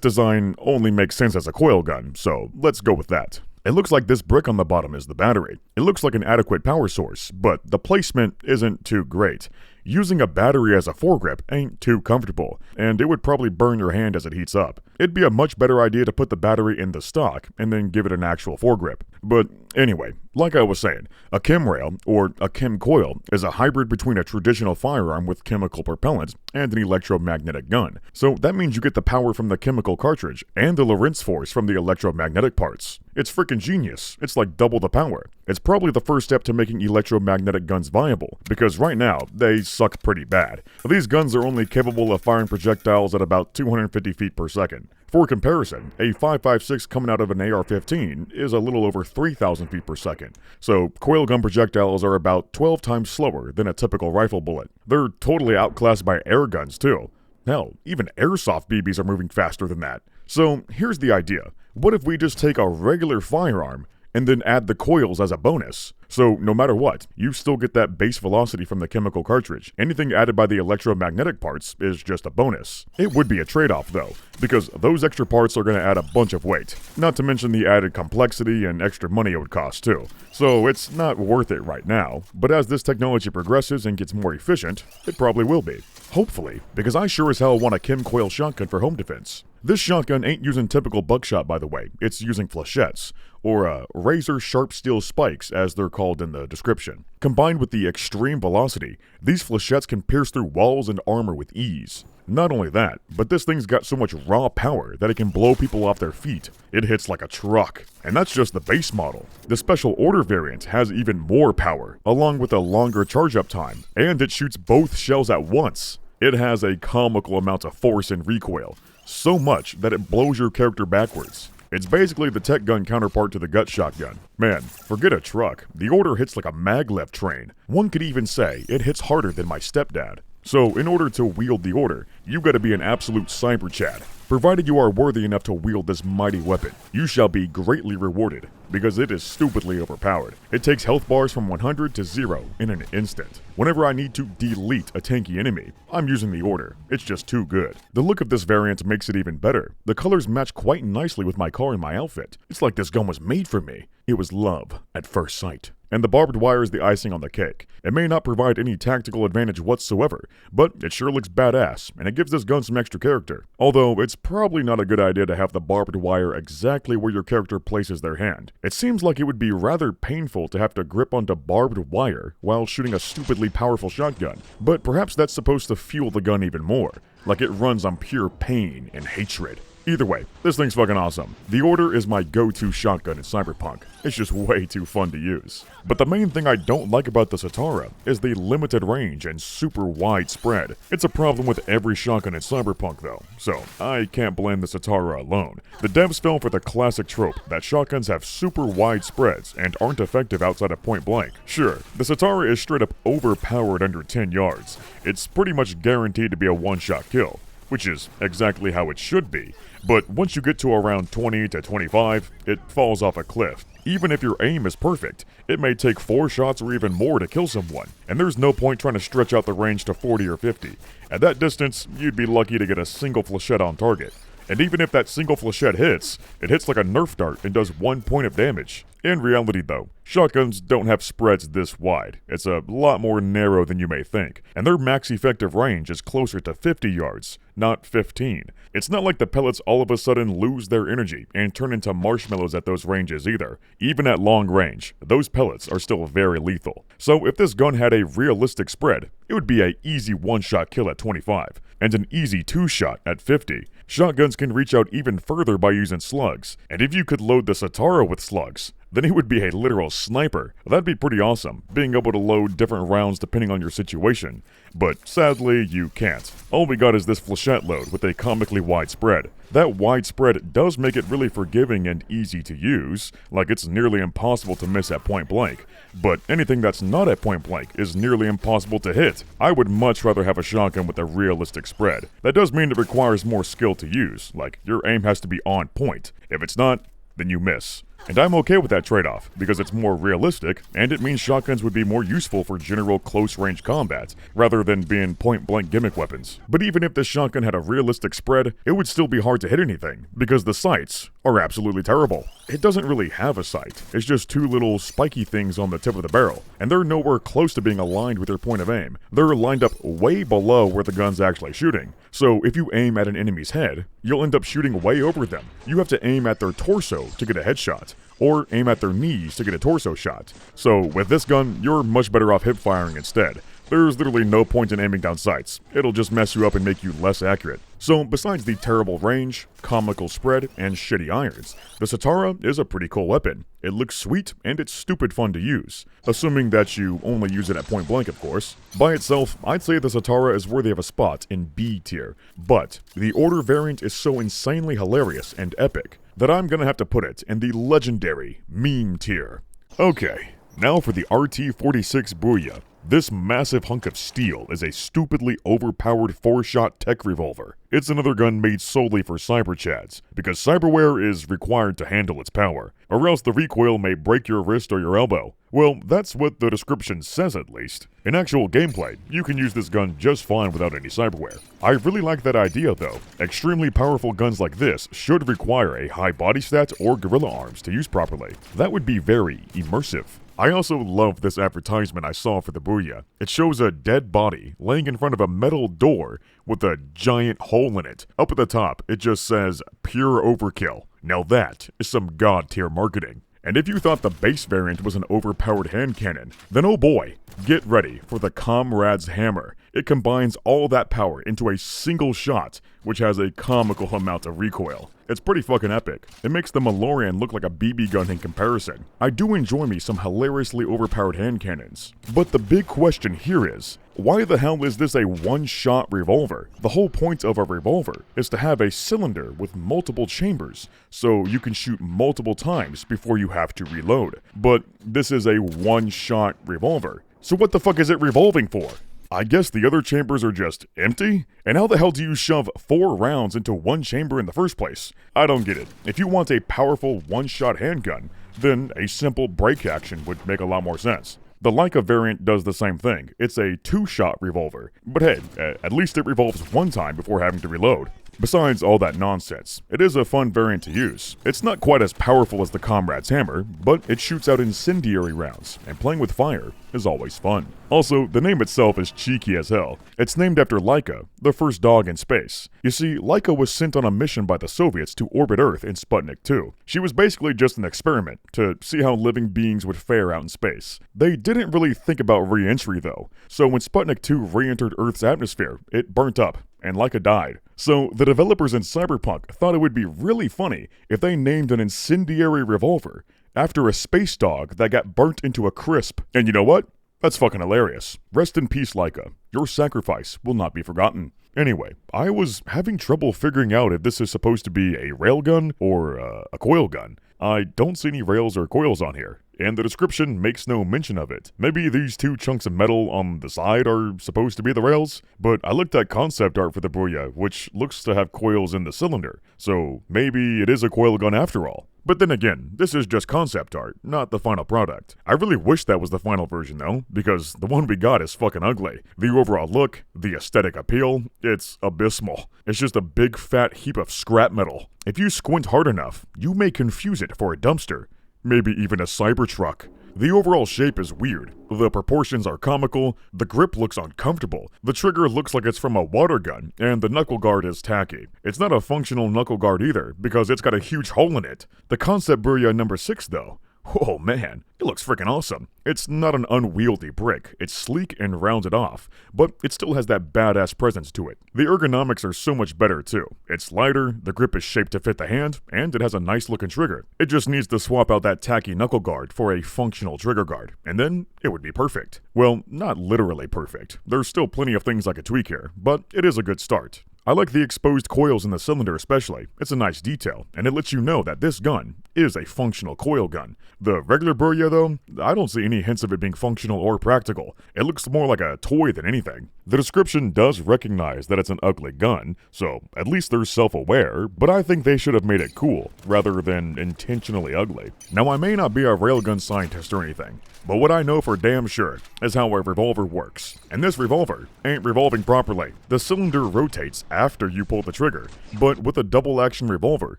S1: design only makes sense as a coil gun, so let's go with that. It looks like this brick on the bottom is the battery. It looks like an adequate power source, but the placement isn't too great. Using a battery as a foregrip ain't too comfortable, and it would probably burn your hand as it heats up. It'd be a much better idea to put the battery in the stock and then give it an actual foregrip. But anyway, like I was saying, a chem rail, or a chem coil, is a hybrid between a traditional firearm with chemical propellant and an electromagnetic gun. So that means you get the power from the chemical cartridge and the Lorentz force from the electromagnetic parts. It's freaking genius. It's like double the power. It's probably the first step to making electromagnetic guns viable, because right now, they suck pretty bad. These guns are only capable of firing projectiles at about 250 feet per second. For comparison, a 5.56 coming out of an AR-15 is a little over 3,000 feet per second, so coilgun projectiles are about 12 times slower than a typical rifle bullet. They're totally outclassed by air guns too. Hell, even airsoft BBs are moving faster than that. So here's the idea. What if we just take a regular firearm and then add the coils as a bonus? So no matter what, you still get that base velocity from the chemical cartridge. Anything added by the electromagnetic parts is just a bonus. It would be a trade-off though, because those extra parts are going to add a bunch of weight. Not to mention the added complexity and extra money it would cost too. So it's not worth it right now, but as this technology progresses and gets more efficient, it probably will be. Hopefully, because I sure as hell want a chem coil shotgun for home defense. This shotgun ain't using typical buckshot, by the way. It's using flechettes, or razor sharp steel spikes as they're called in the description. Combined with the extreme velocity, these flechettes can pierce through walls and armor with ease. Not only that, but this thing's got so much raw power that it can blow people off their feet. It hits like a truck. And that's just the base model. The special order variant has even more power, along with a longer charge-up time, and it shoots both shells at once. It has a comical amount of force and recoil, so much that it blows your character backwards. It's basically the tech gun counterpart to the gut shotgun. Man, forget a truck, the order hits like a maglev train. One could even say it hits harder than my stepdad. So, in order to wield the order, you've got to be an absolute cyber chad. Provided you are worthy enough to wield this mighty weapon, you shall be greatly rewarded, because it is stupidly overpowered. It takes health bars from 100 to 0 in an instant. Whenever I need to delete a tanky enemy, I'm using the order. It's just too good. The look of this variant makes it even better. The colors match quite nicely with my car and my outfit. It's like this gun was made for me. It was love at first sight. And the barbed wire is the icing on the cake. It may not provide any tactical advantage whatsoever, but it sure looks badass, and it gives this gun some extra character. Although, it's probably not a good idea to have the barbed wire exactly where your character places their hand. It seems like it would be rather painful to have to grip onto barbed wire while shooting a stupidly powerful shotgun. But perhaps that's supposed to fuel the gun even more, like it runs on pure pain and hatred. Either way, this thing's fucking awesome. The order is my go-to shotgun in Cyberpunk. It's just way too fun to use. But the main thing I don't like about the Satara is the limited range and super wide spread. It's a problem with every shotgun in Cyberpunk though, so I can't blame the Satara alone. The devs fell for the classic trope that shotguns have super wide spreads and aren't effective outside of point blank. Sure, the Satara is straight up overpowered under 10 yards. It's pretty much guaranteed to be a one-shot kill, which is exactly how it should be. But once you get to around 20 to 25, it falls off a cliff. Even if your aim is perfect, it may take 4 shots or even more to kill someone, and there's no point trying to stretch out the range to 40 or 50. At that distance, you'd be lucky to get a single flechette on target. And even if that single flechette hits, it hits like a Nerf dart and does 1 point of damage. In reality though, shotguns don't have spreads this wide. It's a lot more narrow than you may think, and their max effective range is closer to 50 yards, not 15. It's not like the pellets all of a sudden lose their energy and turn into marshmallows at those ranges either. Even at long range, those pellets are still very lethal. So if this gun had a realistic spread, it would be an easy one-shot kill at 25, and an easy 2-shot at 50. Shotguns can reach out even further by using slugs, and if you could load the Satara with slugs, then it would be a literal sniper. That'd be pretty awesome, being able to load different rounds depending on your situation. But sadly, you can't. All we got is this flechette load with a comically wide spread. That wide spread does make it really forgiving and easy to use, like it's nearly impossible to miss at point blank. But anything that's not at point blank is nearly impossible to hit. I would much rather have a shotgun with a realistic spread. That does mean it requires more skill to use, like your aim has to be on point. If it's not, then you miss. And I'm okay with that trade-off, because it's more realistic, and it means shotguns would be more useful for general close-range combat, rather than being point-blank gimmick weapons. But even if this shotgun had a realistic spread, it would still be hard to hit anything, because the sights are absolutely terrible. It doesn't really have a sight, it's just 2 little spiky things on the tip of the barrel, and they're nowhere close to being aligned with your point of aim. They're lined up way below where the gun's actually shooting. So if you aim at an enemy's head, you'll end up shooting way over them. You have to aim at their torso to get a headshot, or aim at their knees to get a torso shot. So with this gun, you're much better off hip firing instead. There's literally no point in aiming down sights. It'll just mess you up and make you less accurate. So besides the terrible range, comical spread, and shitty irons, the Satara is a pretty cool weapon. It looks sweet, and it's stupid fun to use. Assuming that you only use it at point blank, of course. By itself, I'd say the Satara is worthy of a spot in B tier. But the Order variant is so insanely hilarious and epic that I'm gonna have to put it in the legendary meme tier. Okay, now for the RT-46 Burya. This massive hunk of steel is a stupidly overpowered 4-shot tech revolver. it's another gun made solely for cyber chads, because cyberware is required to handle its power, or else the recoil may break your wrist or your elbow. Well, that's what the description says at least. In actual gameplay, you can use this gun just fine without any cyberware. I really like that idea though. Extremely powerful guns like this should require a high body stat or gorilla arms to use properly. That would be very immersive. I also love this advertisement I saw for the Burya. It shows a dead body laying in front of a metal door with a giant hole in it. Up at the top, it just says, "Pure Overkill." Now that is some god-tier marketing. And if you thought the base variant was an overpowered hand cannon, then oh boy, get ready for the Comrade's Hammer. It combines all that power into a single shot, which has a comical amount of recoil. It's pretty fucking epic. It makes the Malorian look like a BB gun in comparison. I do enjoy me some hilariously overpowered hand cannons. But the big question here is, why the hell is this a one-shot revolver? The whole point of a revolver is to have a cylinder with multiple chambers, so you can shoot multiple times before you have to reload. But this is a one-shot revolver. So what the fuck is it revolving for? I guess the other chambers are just empty? And how the hell do you shove 4 rounds into one chamber in the first place? I don't get it. If you want a powerful one-shot handgun, then a simple break action would make a lot more sense. The Leica variant does the same thing. It's a 2-shot revolver. But hey, at least it revolves one time before having to reload. Besides all that nonsense, it is a fun variant to use. It's not quite as powerful as the Comrade's Hammer, but it shoots out incendiary rounds, and playing with fire is always fun. Also, the name itself is cheeky as hell. It's named after Laika, the first dog in space. You see, Laika was sent on a mission by the Soviets to orbit Earth in Sputnik 2. She was basically just an experiment to see how living beings would fare out in space. They didn't really think about re-entry though, so when Sputnik 2 re-entered Earth's atmosphere, it burnt up, and Laika died. So the developers in Cyberpunk thought it would be really funny if they named an incendiary revolver after a space dog that got burnt into a crisp. And you know what? That's fucking hilarious. Rest in peace, Laika. Your sacrifice will not be forgotten. Anyway, I was having trouble figuring out if this is supposed to be a railgun or a coilgun. I don't see any rails or coils on here, and the description makes no mention of it. Maybe these 2 chunks of metal on the side are supposed to be the rails? But I looked at concept art for the Burya, which looks to have coils in the cylinder, so maybe it is a coil gun after all. But then again, this is just concept art, not the final product. I really wish that was the final version though, because the one we got is fucking ugly. The overall look, the aesthetic appeal, it's abysmal. It's just a big fat heap of scrap metal. If you squint hard enough, you may confuse it for a dumpster. Maybe even a Cybertruck. The overall shape is weird, the proportions are comical, the grip looks uncomfortable, the trigger looks like it's from a water gun, and the knuckle guard is tacky. It's not a functional knuckle guard either, because it's got a huge hole in it. The concept Burya number 6 though, oh man, it looks freaking awesome. It's not an unwieldy brick, it's sleek and rounded off, but it still has that badass presence to it. The ergonomics are so much better too. It's lighter, the grip is shaped to fit the hand, and it has a nice looking trigger. It just needs to swap out that tacky knuckle guard for a functional trigger guard, and then it would be perfect. Well, not literally perfect. There's still plenty of things I could tweak here, but it is a good start. I like the exposed coils in the cylinder especially. It's a nice detail, and it lets you know that this gun is a functional coil gun. The regular Burya though, I don't see any hints of it being functional or practical. It looks more like a toy than anything. The description does recognize that it's an ugly gun, so at least they're self-aware, but I think they should have made it cool, rather than intentionally ugly. Now I may not be a railgun scientist or anything, but what I know for damn sure is how a revolver works. And this revolver ain't revolving properly. The cylinder rotates after you pull the trigger, but with a double action revolver,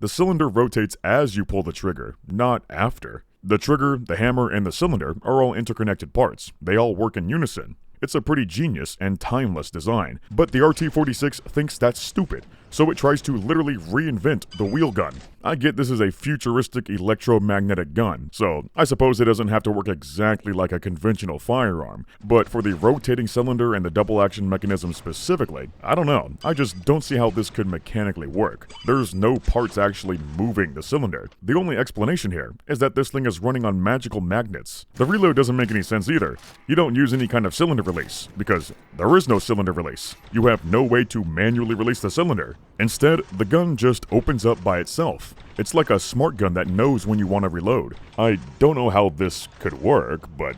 S1: the cylinder rotates as you pull the trigger, not after. The trigger, the hammer, and the cylinder are all interconnected parts. They all work in unison. It's a pretty genius and timeless design, but the RT-46 thinks that's stupid, so it tries to literally reinvent the wheel gun. I get this is a futuristic electromagnetic gun, so I suppose it doesn't have to work exactly like a conventional firearm, but for the rotating cylinder and the double action mechanism specifically, I don't know, I just don't see how this could mechanically work. There's no parts actually moving the cylinder. The only explanation here is that this thing is running on magical magnets. The reload doesn't make any sense either. You don't use any kind of cylinder release, because there is no cylinder release. You have no way to manually release the cylinder. Instead, the gun just opens up by itself. It's like a smart gun that knows when you want to reload. I don't know how this could work, but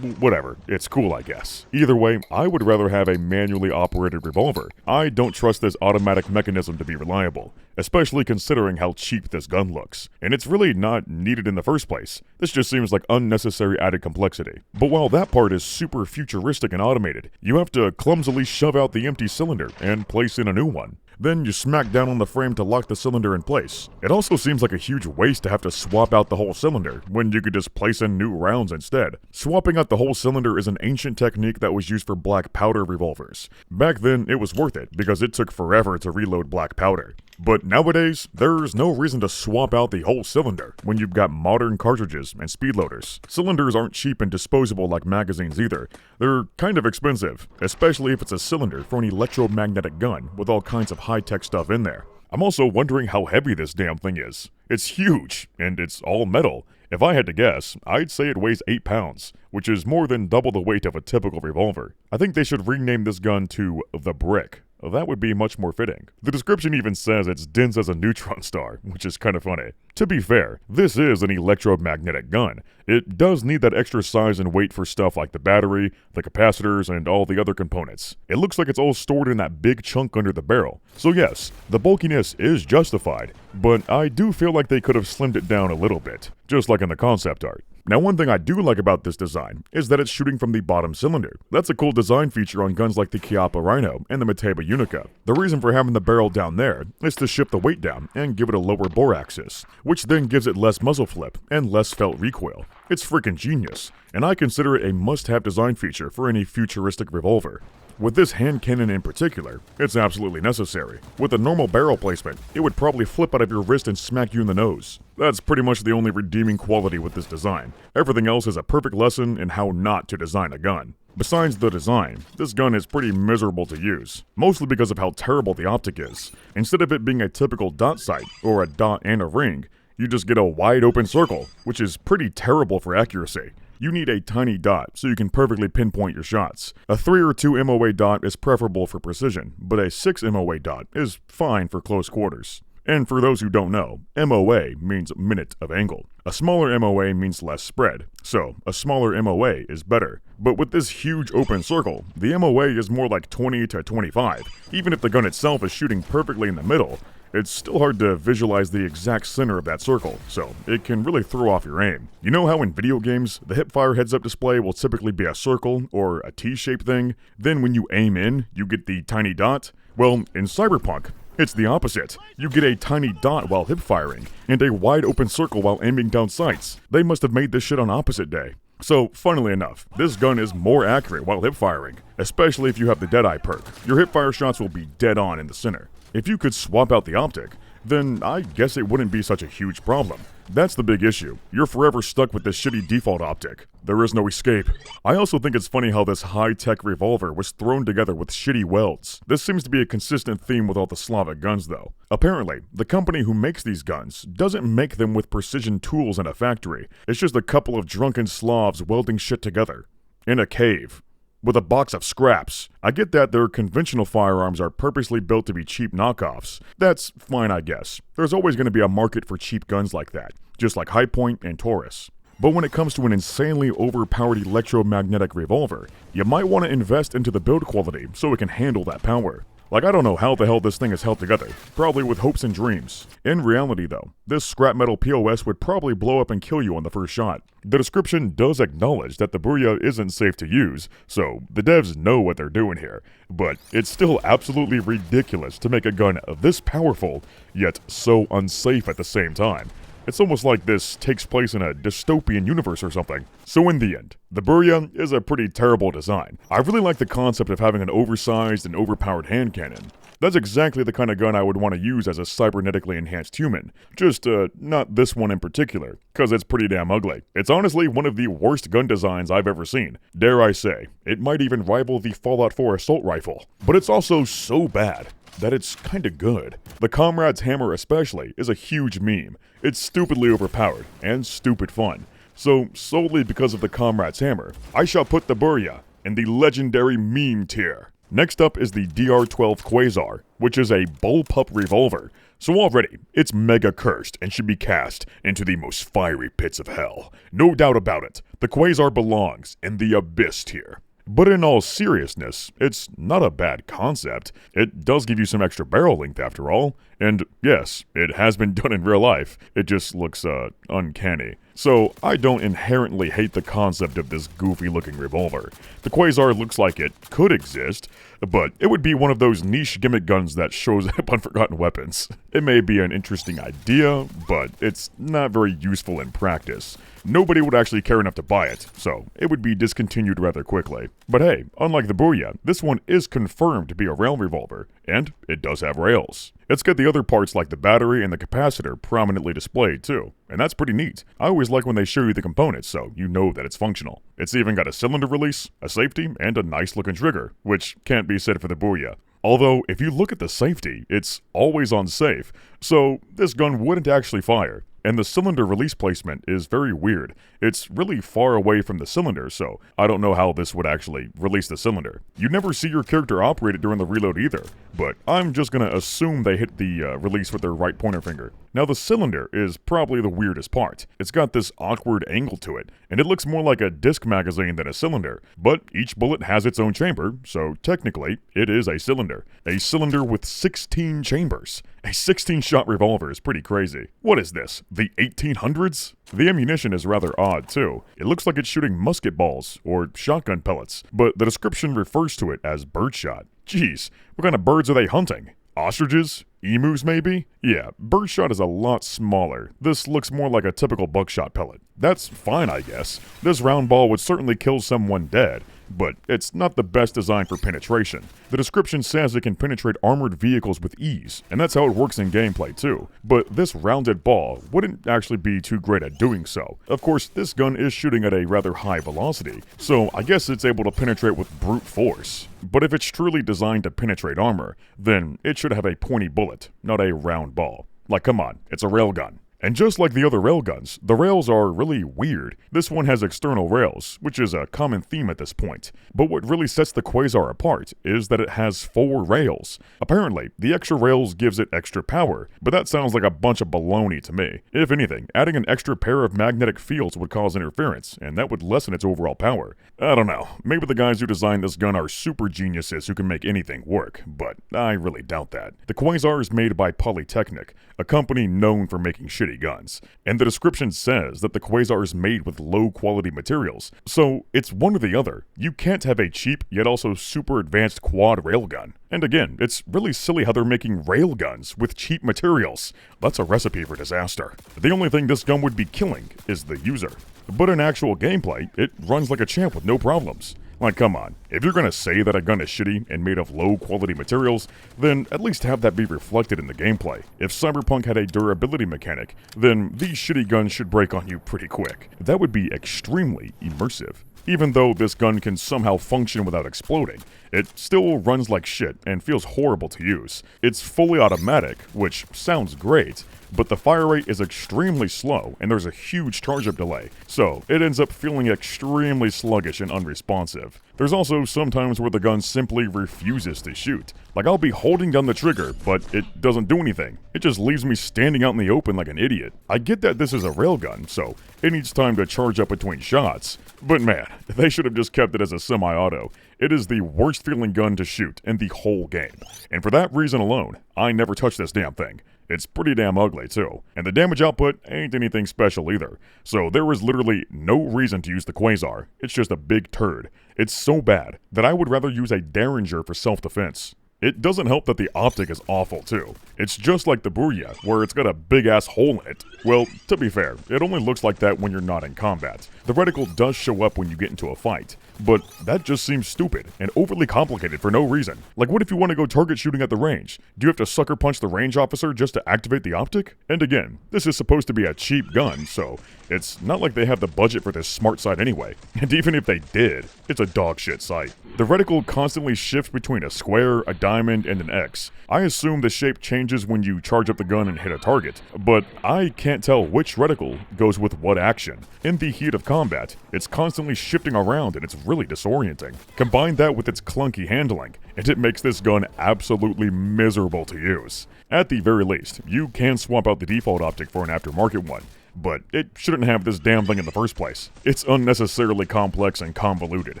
S1: whatever. It's cool, I guess. Either way, I would rather have a manually operated revolver. I don't trust this automatic mechanism to be reliable, especially considering how cheap this gun looks. And it's really not needed in the first place. This just seems like unnecessary added complexity. But while that part is super futuristic and automated, you have to clumsily shove out the empty cylinder and place in a new one. Then you smack down on the frame to lock the cylinder in place. It also seems like a huge waste to have to swap out the whole cylinder, when you could just place in new rounds instead. Swapping out the whole cylinder is an ancient technique that was used for black powder revolvers. Back then, it was worth it, because it took forever to reload black powder. But nowadays, there's no reason to swap out the whole cylinder when you've got modern cartridges and speed loaders. Cylinders aren't cheap and disposable like magazines either. They're kind of expensive, especially if it's a cylinder for an electromagnetic gun with all kinds of high-tech stuff in there. I'm also wondering how heavy this damn thing is. It's huge, and it's all metal. If I had to guess, I'd say it weighs 8 pounds, which is more than double the weight of a typical revolver. I think they should rename this gun to the Brick. That would be much more fitting. The description even says it's dense as a neutron star, which is kind of funny. To be fair, this is an electromagnetic gun. It does need that extra size and weight for stuff like the battery, the capacitors, and all the other components. It looks like it's all stored in that big chunk under the barrel. So yes, the bulkiness is justified, but I do feel like they could have slimmed it down a little bit, just like in the concept art. Now, one thing I do like about this design is that it's shooting from the bottom cylinder. That's a cool design feature on guns like the Chiappa Rhino and the Mateba Unica. The reason for having the barrel down there is to shift the weight down and give it a lower bore axis, which then gives it less muzzle flip and less felt recoil. It's freaking genius, and I consider it a must-have design feature for any futuristic revolver. With this hand cannon in particular, it's absolutely necessary. With a normal barrel placement, it would probably flip out of your wrist and smack you in the nose. That's pretty much the only redeeming quality with this design. Everything else is a perfect lesson in how not to design a gun. Besides the design, this gun is pretty miserable to use, mostly because of how terrible the optic is. Instead of it being a typical dot sight, or a dot and a ring, you just get a wide open circle, which is pretty terrible for accuracy. You need a tiny dot so you can perfectly pinpoint your shots. A 3 or 2 MOA dot is preferable for precision, but a 6 MOA dot is fine for close quarters. And for those who don't know, MOA means minute of angle. A smaller MOA means less spread, so a smaller MOA is better. But with this huge open circle, the MOA is more like 20 to 25. Even if the gun itself is shooting perfectly in the middle, it's still hard to visualize the exact center of that circle, so it can really throw off your aim. You know how in video games, the hipfire heads-up display will typically be a circle or a T-shaped thing? Then when you aim in, you get the tiny dot? Well, in Cyberpunk, it's the opposite. You get a tiny dot while hip-firing, and a wide open circle while aiming down sights. They must have made this shit on opposite day. So, funnily enough, this gun is more accurate while hip-firing, especially if you have the Deadeye perk. Your hip-fire shots will be dead on in the center. If you could swap out the optic, then I guess it wouldn't be such a huge problem. That's the big issue. You're forever stuck with this shitty default optic. There is no escape. I also think it's funny how this high-tech revolver was thrown together with shitty welds. This seems to be a consistent theme with all the Slavic guns though. Apparently, the company who makes these guns doesn't make them with precision tools in a factory. It's just a couple of drunken Slavs welding shit together. In a cave. With a box of scraps. I get that their conventional firearms are purposely built to be cheap knockoffs. That's fine, I guess. There's always going to be a market for cheap guns like that, just like High Point and Taurus. But when it comes to an insanely overpowered electromagnetic revolver, you might want to invest into the build quality so it can handle that power. Like, I don't know how the hell this thing is held together, probably with hopes and dreams. In reality though, this scrap metal POS would probably blow up and kill you on the first shot. The description does acknowledge that the Burya isn't safe to use, so the devs know what they're doing here. But it's still absolutely ridiculous to make a gun this powerful, yet so unsafe at the same time. It's almost like this takes place in a dystopian universe or something. So in the end, the Burya is a pretty terrible design. I really like the concept of having an oversized and overpowered hand cannon. That's exactly the kind of gun I would want to use as a cybernetically enhanced human. Just, not this one in particular, cause it's pretty damn ugly. It's honestly one of the worst gun designs I've ever seen. Dare I say, it might even rival the Fallout 4 assault rifle. But it's also so bad that it's kinda good. The Comrade's hammer especially is a huge meme. It's stupidly overpowered, and stupid fun. So, solely because of the Comrade's hammer, I shall put the Burya in the legendary meme tier. Next up is the DR-12 Quasar, which is a bullpup revolver. So already, it's mega cursed and should be cast into the most fiery pits of hell. No doubt about it, the Quasar belongs in the abyss tier. But in all seriousness, it's not a bad concept. It does give you some extra barrel length after all, and yes, it has been done in real life. It just looks, uncanny. So, I don't inherently hate the concept of this goofy-looking revolver. The Quasar looks like it could exist, but it would be one of those niche gimmick guns that shows up on Forgotten Weapons. It may be an interesting idea, but it's not very useful in practice. Nobody would actually care enough to buy it, so it would be discontinued rather quickly. But hey, unlike the Burya, this one is confirmed to be a rail revolver, and it does have rails. It's got the other parts like the battery and the capacitor prominently displayed too, and that's pretty neat. I always like when they show you the components so you know that it's functional. It's even got a cylinder release, a safety, and a nice looking trigger, which can't be said for the Burya. Although, if you look at the safety, it's always on safe, so this gun wouldn't actually fire. And the cylinder release placement is very weird. It's really far away from the cylinder, so I don't know how this would actually release the cylinder. You never see your character operate it during the reload either, but I'm just gonna assume they hit the release with their right pointer finger. Now the cylinder is probably the weirdest part. It's got this awkward angle to it, and it looks more like a disc magazine than a cylinder, but each bullet has its own chamber, so technically it is a cylinder. A cylinder with 16 chambers. A 16-shot revolver is pretty crazy. What is this? The 1800s? The ammunition is rather odd too. It looks like it's shooting musket balls or shotgun pellets, but the description refers to it as birdshot. Jeez, what kind of birds are they hunting? Ostriches? Emus maybe? Yeah, birdshot is a lot smaller. This looks more like a typical buckshot pellet. That's fine, I guess. This round ball would certainly kill someone dead, but it's not the best design for penetration. The description says it can penetrate armored vehicles with ease, and that's how it works in gameplay too. But this rounded ball wouldn't actually be too great at doing so. Of course, this gun is shooting at a rather high velocity, so I guess it's able to penetrate with brute force. But if it's truly designed to penetrate armor, then it should have a pointy bullet, not a round ball. Like, come on, it's a railgun. And just like the other railguns, the rails are really weird. This one has external rails, which is a common theme at this point. But what really sets the Quasar apart is that it has 4 rails. Apparently, the extra rails gives it extra power, but that sounds like a bunch of baloney to me. If anything, adding an extra pair of magnetic fields would cause interference, and that would lessen its overall power. I don't know, maybe the guys who designed this gun are super geniuses who can make anything work, but I really doubt that. The Quasar is made by Polytechnic, a company known for making shitty guns, and the description says that the Quasar is made with low quality materials, so it's one or the other. You can't have a cheap yet also super advanced quad railgun. And again, it's really silly how they're making railguns with cheap materials. That's a recipe for disaster. The only thing this gun would be killing is the user. But in actual gameplay, it runs like a champ with no problems. Like, come on, if you're gonna say that a gun is shitty and made of low-quality materials, then at least have that be reflected in the gameplay. If Cyberpunk had a durability mechanic, then these shitty guns should break on you pretty quick. That would be extremely immersive. Even though this gun can somehow function without exploding, it still runs like shit and feels horrible to use. It's fully automatic, which sounds great, but the fire rate is extremely slow and there's a huge charge-up delay, so it ends up feeling extremely sluggish and unresponsive. There's also some times where the gun simply refuses to shoot. Like, I'll be holding down the trigger, but it doesn't do anything. It just leaves me standing out in the open like an idiot. I get that this is a railgun, so it needs time to charge up between shots, but man, they should have just kept it as a semi-auto. It is the worst feeling gun to shoot in the whole game, and for that reason alone, I never touch this damn thing. It's pretty damn ugly too, and the damage output ain't anything special either, so there is literally no reason to use the Quasar. It's just a big turd. It's so bad that I would rather use a Derringer for self-defense. It doesn't help that the optic is awful too. It's just like the Burya, where it's got a big ass hole in it. Well, to be fair, it only looks like that when you're not in combat. The reticle does show up when you get into a fight, but that just seems stupid and overly complicated for no reason. Like, what if you want to go target shooting at the range? Do you have to sucker punch the range officer just to activate the optic? And again, this is supposed to be a cheap gun, so It's not like they have the budget for this smart sight anyway, and even if they did, it's a dog shit sight. The reticle constantly shifts between a square, a diamond, and an X. I assume the shape changes when you charge up the gun and hit a target, but I can't tell which reticle goes with what action. In the heat of combat, it's constantly shifting around and it's really disorienting. Combine that with its clunky handling, and it makes this gun absolutely miserable to use. At the very least, you can swap out the default optic for an aftermarket one, but it shouldn't have this damn thing in the first place. It's unnecessarily complex and convoluted.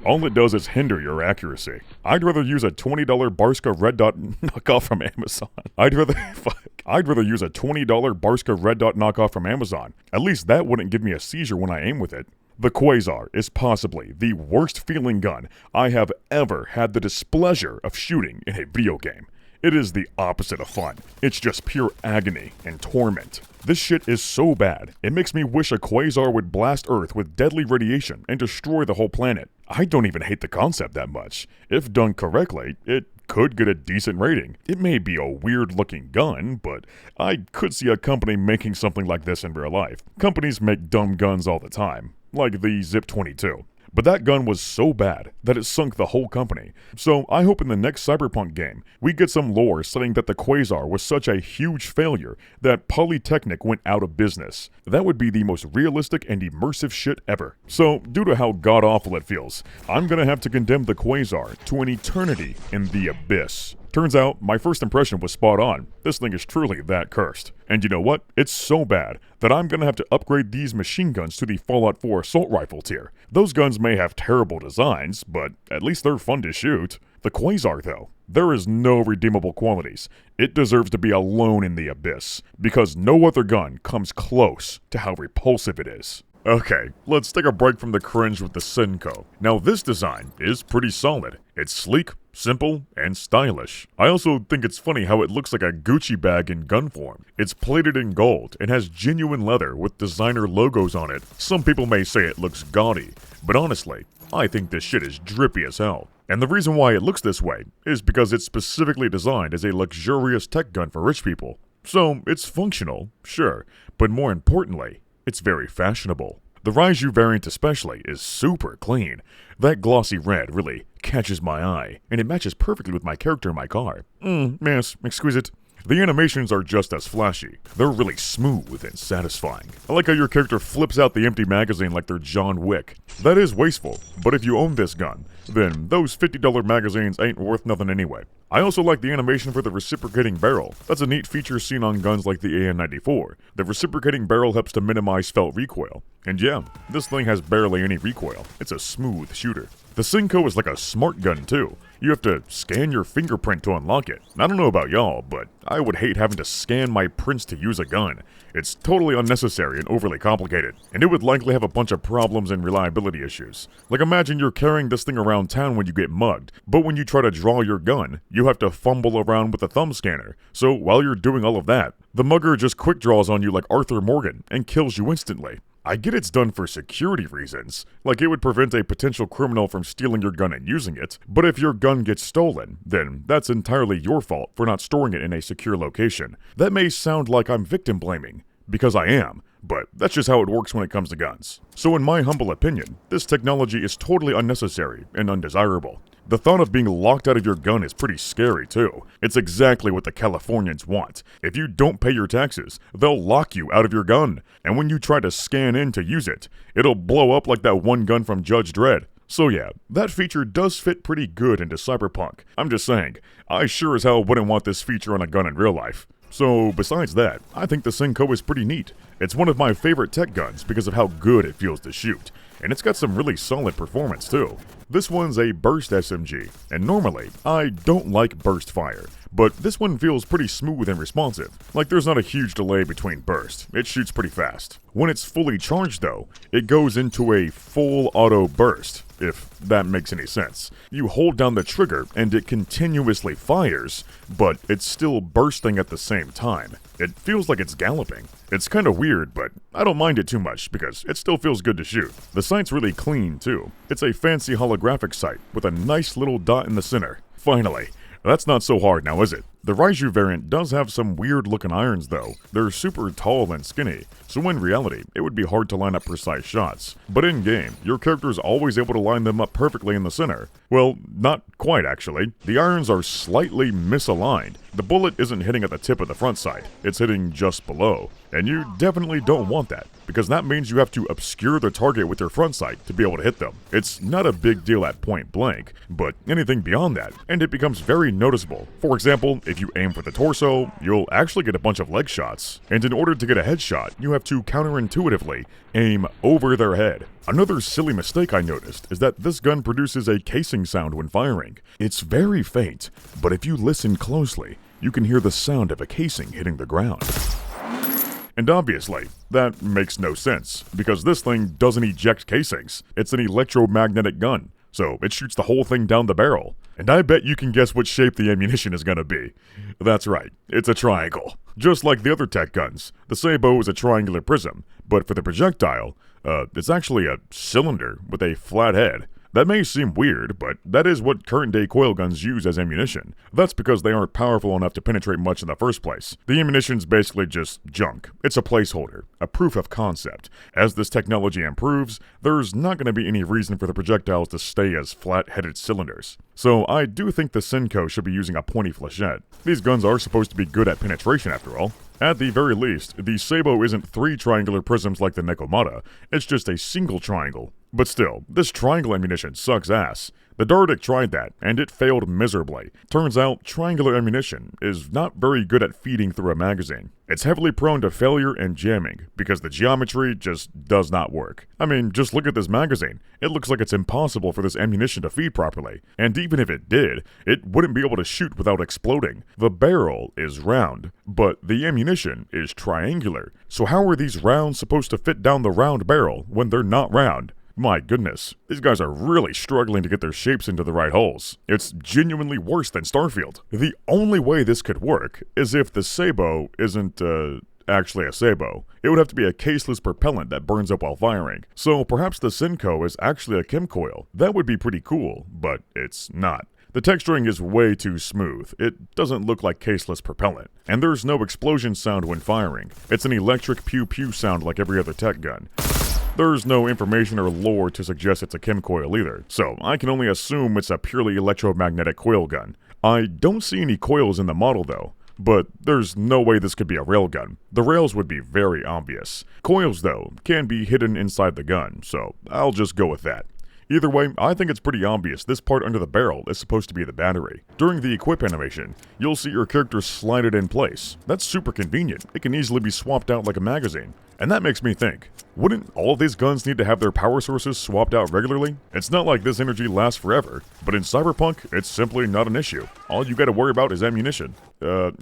S1: All it does is hinder your accuracy. I'd rather use a $20 Barska Red Dot knockoff from Amazon. I'd rather use a $20 Barska Red Dot knockoff from Amazon. At least that wouldn't give me a seizure when I aim with it. The Quasar is possibly the worst feeling gun I have ever had the displeasure of shooting in a video game. It is the opposite of fun. It's just pure agony and torment. This shit is so bad, it makes me wish a Quasar would blast Earth with deadly radiation and destroy the whole planet. I don't even hate the concept that much. If done correctly, it could get a decent rating. It may be a weird looking gun, but I could see a company making something like this in real life. Companies make dumb guns all the time, like the Zip 22. But that gun was so bad that it sunk the whole company. So I hope in the next Cyberpunk game, we get some lore saying that the Quasar was such a huge failure that Polytechnic went out of business. That would be the most realistic and immersive shit ever. So, due to how god-awful it feels, I'm gonna have to condemn the Quasar to an eternity in the abyss. Turns out, my first impression was spot on. This thing is truly that cursed. And you know what? It's so bad that I'm gonna have to upgrade these machine guns to the Fallout 4 assault rifle tier. Those guns may have terrible designs, but at least they're fun to shoot. The Quasar, though, there is no redeemable qualities. It deserves to be alone in the abyss, because no other gun comes close to how repulsive it is. Okay, let's take a break from the cringe with the Senkoh. Now this design is pretty solid. It's sleek, simple, and stylish. I also think it's funny how it looks like a Gucci bag in gun form. It's plated in gold and has genuine leather with designer logos on it. Some people may say it looks gaudy, but honestly, I think this shit is drippy as hell. And the reason why it looks this way is because it's specifically designed as a luxurious tech gun for rich people. So it's functional, sure, but more importantly, it's very fashionable. The Raiju variant especially is super clean. That glossy red really catches my eye, and it matches perfectly with my character in my car. Yes, exquisite. The animations are just as flashy. They're really smooth and satisfying. I like how your character flips out the empty magazine like they're John Wick. That is wasteful, but if you own this gun, then those $50 magazines ain't worth nothing anyway. I also like the animation for the reciprocating barrel. That's a neat feature seen on guns like the AN-94. The reciprocating barrel helps to minimize felt recoil. And yeah, this thing has barely any recoil. It's a smooth shooter. The Senkoh is like a smart gun too. You have to scan your fingerprint to unlock it. I don't know about y'all, but I would hate having to scan my prints to use a gun. It's totally unnecessary and overly complicated, and it would likely have a bunch of problems and reliability issues. Like imagine you're carrying this thing around town when you get mugged, but when you try to draw your gun, you have to fumble around with a thumb scanner. So while you're doing all of that, the mugger just quick draws on you like Arthur Morgan and kills you instantly. I get it's done for security reasons, like it would prevent a potential criminal from stealing your gun and using it, but if your gun gets stolen, then that's entirely your fault for not storing it in a secure location. That may sound like I'm victim blaming, because I am, but that's just how it works when it comes to guns. So in my humble opinion, this technology is totally unnecessary and undesirable. The thought of being locked out of your gun is pretty scary too. It's exactly what the Californians want. If you don't pay your taxes, they'll lock you out of your gun. And when you try to scan in to use it, it'll blow up like that one gun from Judge Dredd. So yeah, that feature does fit pretty good into Cyberpunk. I'm just saying, I sure as hell wouldn't want this feature on a gun in real life. So besides that, I think the Senkoh is pretty neat. It's one of my favorite tech guns because of how good it feels to shoot. And it's got some really solid performance too. This one's a burst SMG, and normally, I don't like burst fire, but this one feels pretty smooth and responsive. Like there's not a huge delay between bursts, it shoots pretty fast. When it's fully charged though, it goes into a full auto burst, if that makes any sense. You hold down the trigger and it continuously fires, but it's still bursting at the same time. It feels like it's galloping. It's kinda weird, but I don't mind it too much because it still feels good to shoot. The sight's really clean too. It's a fancy holographic sight with a nice little dot in the center. Finally. That's not so hard now, is it? The Raiju variant does have some weird looking irons though. They're super tall and skinny, so in reality, it would be hard to line up precise shots. But in game, your character is always able to line them up perfectly in the center. Well, not quite actually. The irons are slightly misaligned. The bullet isn't hitting at the tip of the front sight, it's hitting just below. And you definitely don't want that, because that means you have to obscure the target with your front sight to be able to hit them. It's not a big deal at point blank, but anything beyond that, and it becomes very noticeable. For example, if you aim for the torso, you'll actually get a bunch of leg shots. And in order to get a headshot, you have to counterintuitively aim over their head. Another silly mistake I noticed is that this gun produces a casing sound when firing. It's very faint, but if you listen closely, you can hear the sound of a casing hitting the ground. And obviously, that makes no sense, because this thing doesn't eject casings. It's an electromagnetic gun, so it shoots the whole thing down the barrel. And I bet you can guess what shape the ammunition is gonna be. That's right, it's a triangle. Just like the other tech guns, the Sabo is a triangular prism, but for the projectile, it's actually a cylinder with a flat head. That may seem weird, but that is what current-day coil guns use as ammunition. That's because they aren't powerful enough to penetrate much in the first place. The ammunition's basically just junk. It's a placeholder, a proof of concept. As this technology improves, there's not going to be any reason for the projectiles to stay as flat-headed cylinders. So I do think the Senkoh should be using a pointy flechette. These guns are supposed to be good at penetration after all. At the very least, the Sabo isn't 3 triangular prisms like the Nekomata, it's just a single triangle. But still, this triangle ammunition sucks ass. The Dardic tried that, and it failed miserably. Turns out, triangular ammunition is not very good at feeding through a magazine. It's heavily prone to failure and jamming, because the geometry just does not work. I mean, just look at this magazine. It looks like it's impossible for this ammunition to feed properly. And even if it did, it wouldn't be able to shoot without exploding. The barrel is round, but the ammunition is triangular. So how are these rounds supposed to fit down the round barrel when they're not round? My goodness, these guys are really struggling to get their shapes into the right holes. It's genuinely worse than Starfield. The only way this could work is if the Sabo isn't, actually a Sabo. It would have to be a caseless propellant that burns up while firing. So perhaps the Senkoh is actually a chemcoil. That would be pretty cool, but it's not. The texturing is way too smooth. It doesn't look like caseless propellant. And there's no explosion sound when firing. It's an electric pew-pew sound like every other tech gun. There's no information or lore to suggest it's a chemcoil either, so I can only assume it's a purely electromagnetic coil gun. I don't see any coils in the model though, but there's no way this could be a railgun. The rails would be very obvious. Coils though can be hidden inside the gun, so I'll just go with that. Either way, I think it's pretty obvious this part under the barrel is supposed to be the battery. During the equip animation, you'll see your character slide it in place. That's super convenient. It can easily be swapped out like a magazine. And that makes me think, wouldn't all of these guns need to have their power sources swapped out regularly? It's not like this energy lasts forever, but in Cyberpunk, it's simply not an issue. All you gotta worry about is ammunition.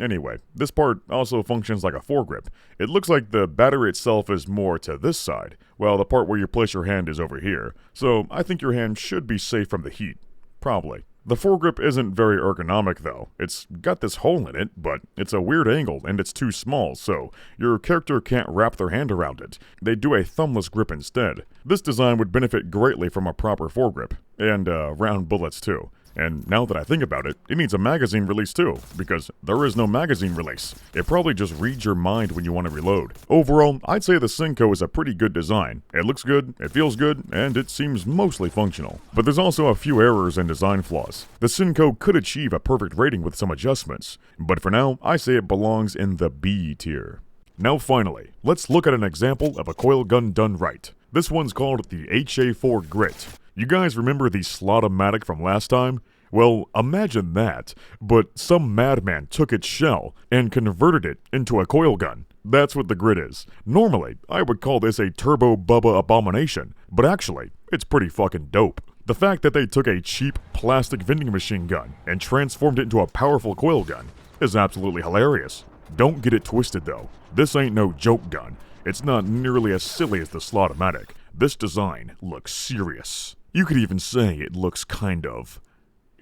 S1: Anyway, this part also functions like a foregrip. It looks like the battery itself is more to this side, while the part where you place your hand is over here. So I think your hand should be safe from the heat. Probably. The foregrip isn't very ergonomic though. It's got this hole in it, but it's a weird angle and it's too small, so your character can't wrap their hand around it. They do a thumbless grip instead. This design would benefit greatly from a proper foregrip, and round bullets too. And now that I think about it, it needs a magazine release too, because there is no magazine release. It probably just reads your mind when you want to reload. Overall, I'd say the Senkoh is a pretty good design. It looks good, it feels good, and it seems mostly functional. But there's also a few errors and design flaws. The Senkoh could achieve a perfect rating with some adjustments, but for now, I say it belongs in the B tier. Now finally, let's look at an example of a coil gun done right. This one's called the HA4 Grit. You guys remember the Slotomatic from last time? Well, imagine that, but some madman took its shell and converted it into a coil gun. That's what the Grit is. Normally, I would call this a Turbo Bubba abomination, but actually, it's pretty fucking dope. The fact that they took a cheap plastic vending machine gun and transformed it into a powerful coil gun is absolutely hilarious. Don't get it twisted though. This ain't no joke gun. It's not nearly as silly as the Slotomatic. This design looks serious. You could even say it looks kind of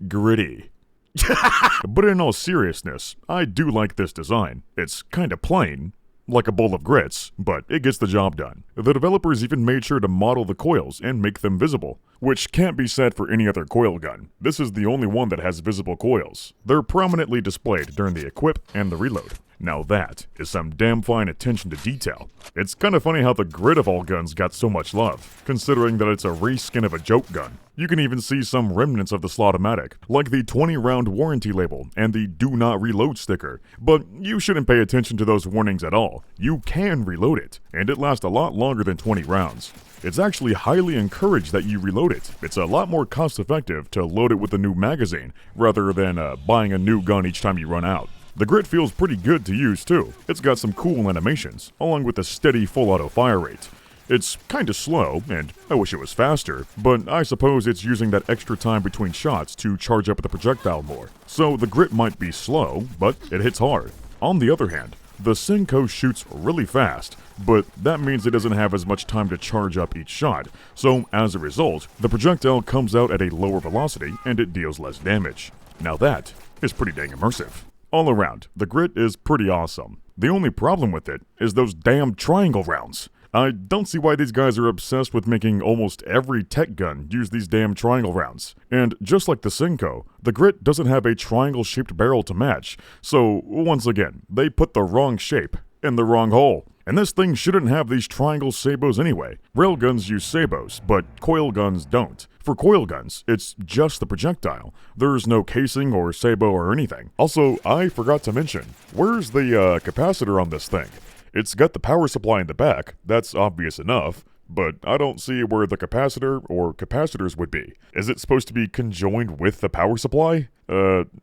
S1: gritty. But in all seriousness, I do like this design. It's kinda plain, like a bowl of grits, but it gets the job done. The developers even made sure to model the coils and make them visible, which can't be said for any other coil gun. This is the only one that has visible coils. They're prominently displayed during the equip and the reload. Now that is some damn fine attention to detail. It's kind of funny how the grid of all guns got so much love, considering that it's a reskin of a joke gun. You can even see some remnants of the Slotomatic, like the 20-round warranty label and the do not reload sticker, but you shouldn't pay attention to those warnings at all. You can reload it, and it lasts a lot longer than 20 rounds. It's actually highly encouraged that you reload it. It's a lot more cost-effective to load it with a new magazine, rather than buying a new gun each time you run out. The grid feels pretty good to use too. It's got some cool animations, along with a steady full auto fire rate. It's kinda slow, and I wish it was faster, but I suppose it's using that extra time between shots to charge up the projectile more. So the grip might be slow, but it hits hard. On the other hand, the Senkoh shoots really fast, but that means it doesn't have as much time to charge up each shot, so as a result, the projectile comes out at a lower velocity and it deals less damage. Now that is pretty dang immersive. All around, the grit is pretty awesome. The only problem with it is those damn triangle rounds. I don't see why these guys are obsessed with making almost every tech gun use these damn triangle rounds. And just like the Senkoh, the grit doesn't have a triangle-shaped barrel to match, so once again, they put the wrong shape in the wrong hole. And this thing shouldn't have these triangle sabos anyway. Railguns use sabos, but coil guns don't. For coil guns, it's just the projectile. There's no casing or sabo or anything. Also, I forgot to mention, where's the capacitor on this thing? It's got the power supply in the back, that's obvious enough, but I don't see where the capacitor or capacitors would be. Is it supposed to be conjoined with the power supply?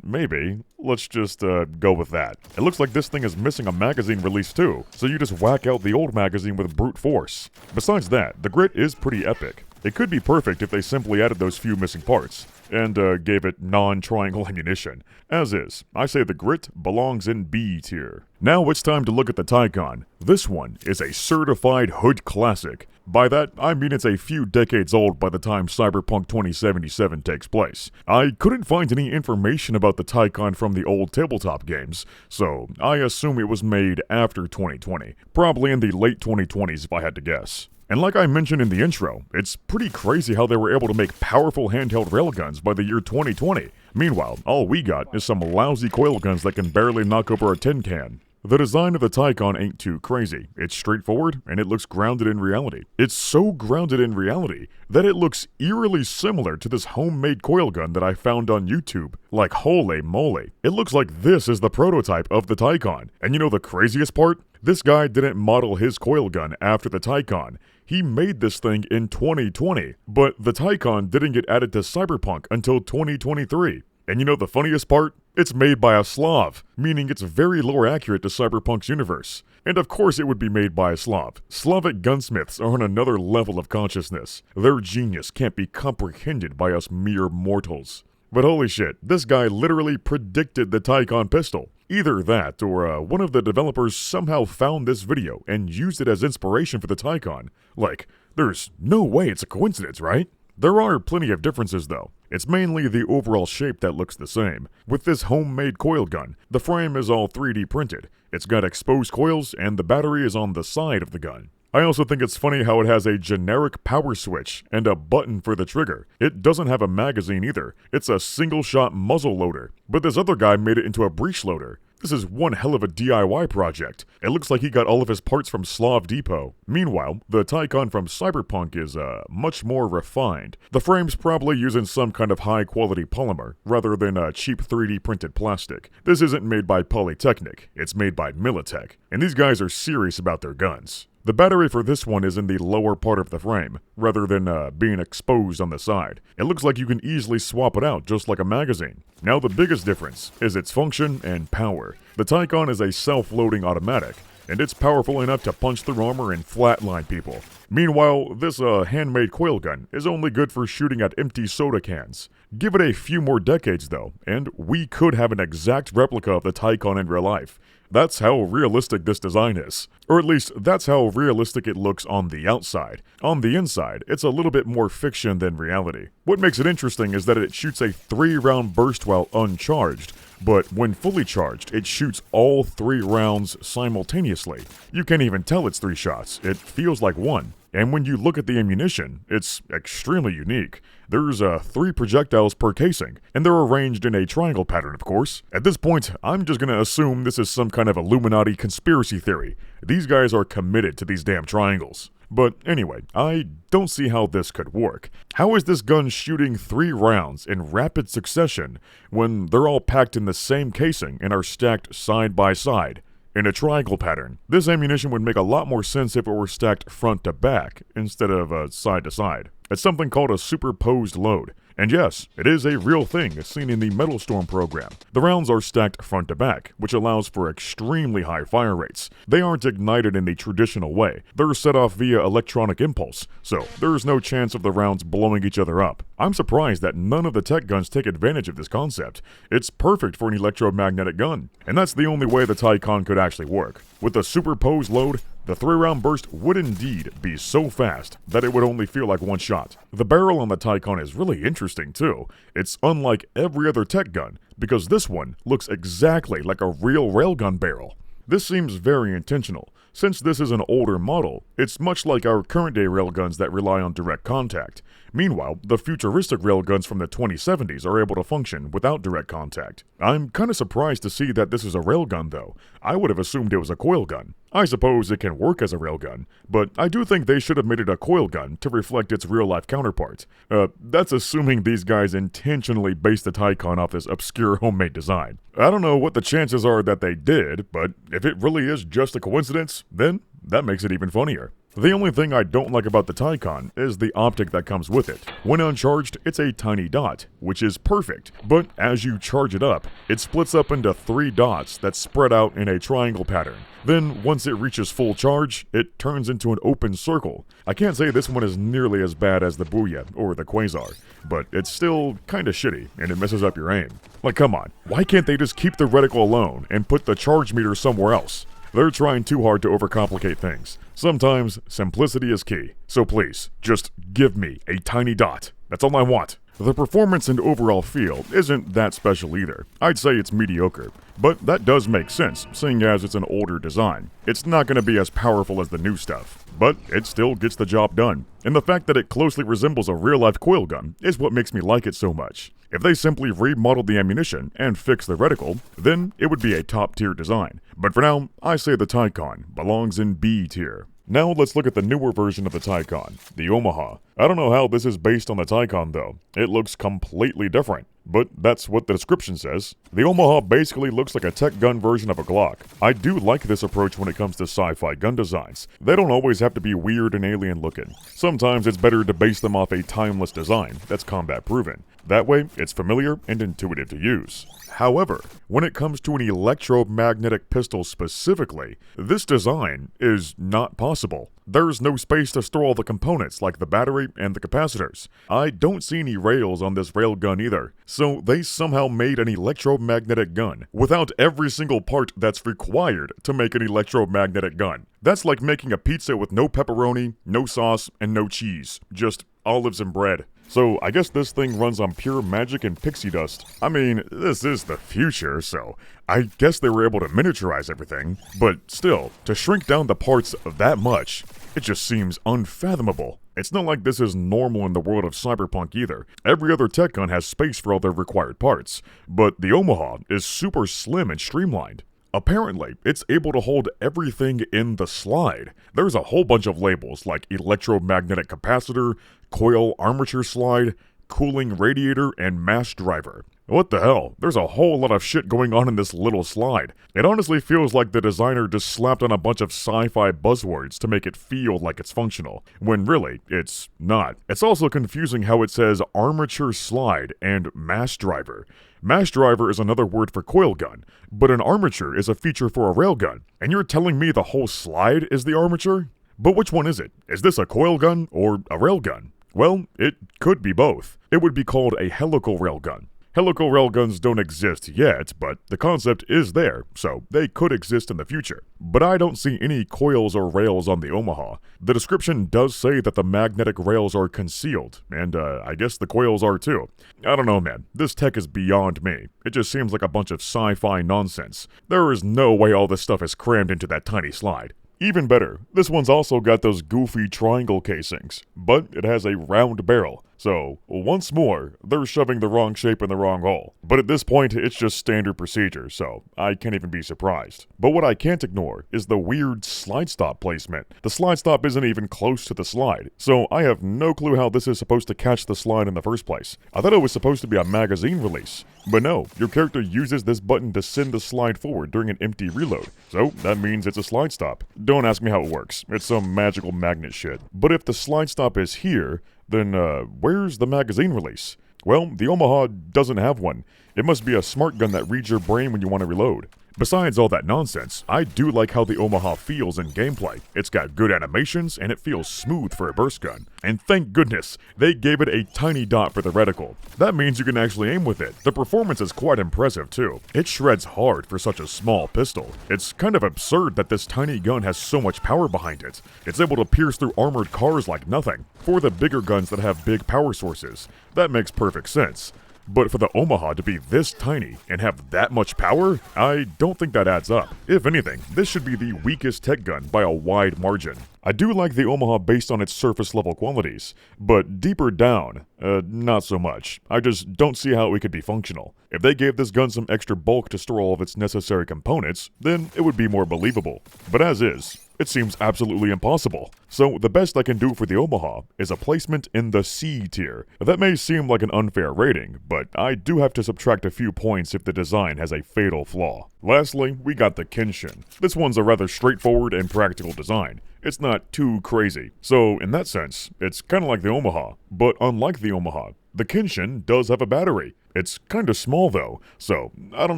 S1: Maybe. Let's just go with that. It looks like this thing is missing a magazine release too, so you just whack out the old magazine with brute force. Besides that, the grit is pretty epic. It could be perfect if they simply added those few missing parts, and gave it non-triangle ammunition. As is, I say the grit belongs in B tier. Now it's time to look at the Ticon. This one is a certified hood classic. By that, I mean it's a few decades old by the time Cyberpunk 2077 takes place. I couldn't find any information about the Ticon from the old tabletop games, so I assume it was made after 2020, probably in the late 2020s if I had to guess. And like I mentioned in the intro, it's pretty crazy how they were able to make powerful handheld railguns by the year 2020. Meanwhile, all we got is some lousy coil guns that can barely knock over a tin can. The design of the Ticon ain't too crazy. It's straightforward, and it looks grounded in reality. It's so grounded in reality that it looks eerily similar to this homemade coil gun that I found on YouTube. Like holy moly. It looks like this is the prototype of the Ticon. And you know the craziest part? This guy didn't model his coil gun after the Ticon. He made this thing in 2020, but the Ticon didn't get added to Cyberpunk until 2023. And you know the funniest part? It's made by a Slav, meaning it's very lore accurate to Cyberpunk's universe. And of course it would be made by a Slav. Slavic gunsmiths are on another level of consciousness. Their genius can't be comprehended by us mere mortals. But holy shit, this guy literally predicted the Ticon pistol. Either that, or one of the developers somehow found this video and used it as inspiration for the Ticon. Like, there's no way it's a coincidence, right? There are plenty of differences though. It's mainly the overall shape that looks the same. With this homemade coil gun, the frame is all 3D printed. It's got exposed coils and the battery is on the side of the gun. I also think it's funny how it has a generic power switch and a button for the trigger. It doesn't have a magazine either. It's a single-shot muzzle loader. But this other guy made it into a breech loader. This is one hell of a DIY project. It looks like he got all of his parts from Slav Depot. Meanwhile, the Ticon from Cyberpunk is, much more refined. The frame's probably using some kind of high-quality polymer, rather than a cheap 3D printed plastic. This isn't made by Polytechnic, it's made by Militech. And these guys are serious about their guns. The battery for this one is in the lower part of the frame, rather than being exposed on the side. It looks like you can easily swap it out just like a magazine. Now the biggest difference is its function and power. The Ticon is a self-loading automatic, and it's powerful enough to punch through armor and flatline people. Meanwhile, this handmade coil gun is only good for shooting at empty soda cans. Give it a few more decades though, and we could have an exact replica of the Ticon in real life. That's how realistic this design is. Or at least, that's how realistic it looks on the outside. On the inside, it's a little bit more fiction than reality. What makes it interesting is that it shoots a 3-round burst while uncharged, but when fully charged, it shoots all 3 rounds simultaneously. You can't even tell it's 3 shots, it feels like one. And when you look at the ammunition, it's extremely unique. There's 3 projectiles per casing, and they're arranged in a triangle pattern, of course. At this point, I'm just gonna assume this is some kind of Illuminati conspiracy theory. These guys are committed to these damn triangles. But anyway, I don't see how this could work. How is this gun shooting 3 rounds in rapid succession when they're all packed in the same casing and are stacked side by side in a triangle pattern? This ammunition would make a lot more sense if it were stacked front to back instead of side to side. It's something called a superposed load. And yes, it is a real thing seen in the Metal Storm program. The rounds are stacked front to back, which allows for extremely high fire rates. They aren't ignited in the traditional way. They're set off via electronic impulse, so there's no chance of the rounds blowing each other up. I'm surprised that none of the tech guns take advantage of this concept. It's perfect for an electromagnetic gun, and that's the only way the Ticon could actually work. With a superposed load, the 3-round burst would indeed be so fast that it would only feel like one shot. The barrel on the Ticon is really interesting too. It's unlike every other tech gun, because this one looks exactly like a real railgun barrel. This seems very intentional. Since this is an older model, it's much like our current-day railguns that rely on direct contact. Meanwhile, the futuristic railguns from the 2070s are able to function without direct contact. I'm kinda surprised to see that this is a railgun though. I would have assumed it was a coilgun. I suppose it can work as a railgun, but I do think they should have made it a coilgun to reflect its real-life counterpart. That's assuming these guys intentionally based the Ticon off this obscure homemade design. I don't know what the chances are that they did, but if it really is just a coincidence, then that makes it even funnier. The only thing I don't like about the Ticon is the optic that comes with it. When uncharged, it's a tiny dot, which is perfect, but as you charge it up, it splits up into 3 dots that spread out in a triangle pattern. Then, once it reaches full charge, it turns into an open circle. I can't say this one is nearly as bad as the Burya or the Quasar, but it's still kinda shitty, and it messes up your aim. Like, come on, why can't they just keep the reticle alone and put the charge meter somewhere else? They're trying too hard to overcomplicate things. Sometimes, simplicity is key. So please, just give me a tiny dot. That's all I want. The performance and overall feel isn't that special either. I'd say it's mediocre. But that does make sense, seeing as it's an older design. It's not going to be as powerful as the new stuff, but it still gets the job done. And the fact that it closely resembles a real-life coilgun is what makes me like it so much. If they simply remodeled the ammunition and fixed the reticle, then it would be a top-tier design. But for now, I say the Ticon belongs in B tier. Now let's look at the newer version of the Ticon, the Omaha. I don't know how this is based on the Ticon though. It looks completely different, but that's what the description says. The Omaha basically looks like a tech gun version of a Glock. I do like this approach when it comes to sci-fi gun designs. They don't always have to be weird and alien looking. Sometimes it's better to base them off a timeless design that's combat proven. That way, it's familiar and intuitive to use. However, when it comes to an electromagnetic pistol specifically, this design is not possible. There's no space to store all the components like the battery and the capacitors. I don't see any rails on this railgun either, so they somehow made an electromagnetic gun without every single part that's required to make an electromagnetic gun. That's like making a pizza with no pepperoni, no sauce, and no cheese. Just olives and bread. So I guess this thing runs on pure magic and pixie dust. I mean, this is the future, so I guess they were able to miniaturize everything, but still, to shrink down the parts that much, it just seems unfathomable. It's not like this is normal in the world of Cyberpunk either. Every other tech gun has space for all their required parts, but the Omaha is super slim and streamlined. Apparently, it's able to hold everything in the slide. There's a whole bunch of labels like electromagnetic capacitor, coil armature slide, cooling radiator, and mass driver. What the hell? There's a whole lot of shit going on in this little slide. It honestly feels like the designer just slapped on a bunch of sci-fi buzzwords to make it feel like it's functional, when really, it's not. It's also confusing how it says armature slide and mass driver. Mass driver is another word for coil gun, but an armature is a feature for a railgun, and you're telling me the whole slide is the armature? But which one is it? Is this a coil gun or a railgun? Well, it could be both. It would be called a helical railgun. Helical railguns don't exist yet, but the concept is there, so they could exist in the future. But I don't see any coils or rails on the Omaha. The description does say that the magnetic rails are concealed, and I guess the coils are too. I don't know, man. This tech is beyond me. It just seems like a bunch of sci-fi nonsense. There is no way all this stuff is crammed into that tiny slide. Even better, this one's also got those goofy triangle casings, but it has a round barrel. So, once more, they're shoving the wrong shape in the wrong hole. But at this point, it's just standard procedure, so I can't even be surprised. But what I can't ignore is the weird slide stop placement. The slide stop isn't even close to the slide, so I have no clue how this is supposed to catch the slide in the first place. I thought it was supposed to be a magazine release. But no, your character uses this button to send the slide forward during an empty reload. So, that means it's a slide stop. Don't ask me how it works. It's some magical magnet shit. But if the slide stop is here, then where's the magazine release? Well, the Omaha doesn't have one. It must be a smart gun that reads your brain when you want to reload. Besides all that nonsense, I do like how the Omaha feels in gameplay. It's got good animations, and it feels smooth for a burst gun. And thank goodness, they gave it a tiny dot for the reticle. That means you can actually aim with it. The performance is quite impressive too. It shreds hard for such a small pistol. It's kind of absurd that this tiny gun has so much power behind it. It's able to pierce through armored cars like nothing. For the bigger guns that have big power sources, that makes perfect sense. But for the Omaha to be this tiny and have that much power, I don't think that adds up. If anything, this should be the weakest tech gun by a wide margin. I do like the Omaha based on its surface level qualities, but deeper down, not so much. I just don't see how it could be functional. If they gave this gun some extra bulk to store all of its necessary components, then it would be more believable. But as is, it seems absolutely impossible. So the best I can do for the Omaha is a placement in the C tier. That may seem like an unfair rating, but I do have to subtract a few points if the design has a fatal flaw. Lastly, we got the Kenshin. This one's a rather straightforward and practical design. It's not too crazy. So in that sense, it's kind of like the Omaha. But unlike the Omaha, the Kenshin does have a battery. It's kind of small though, so I don't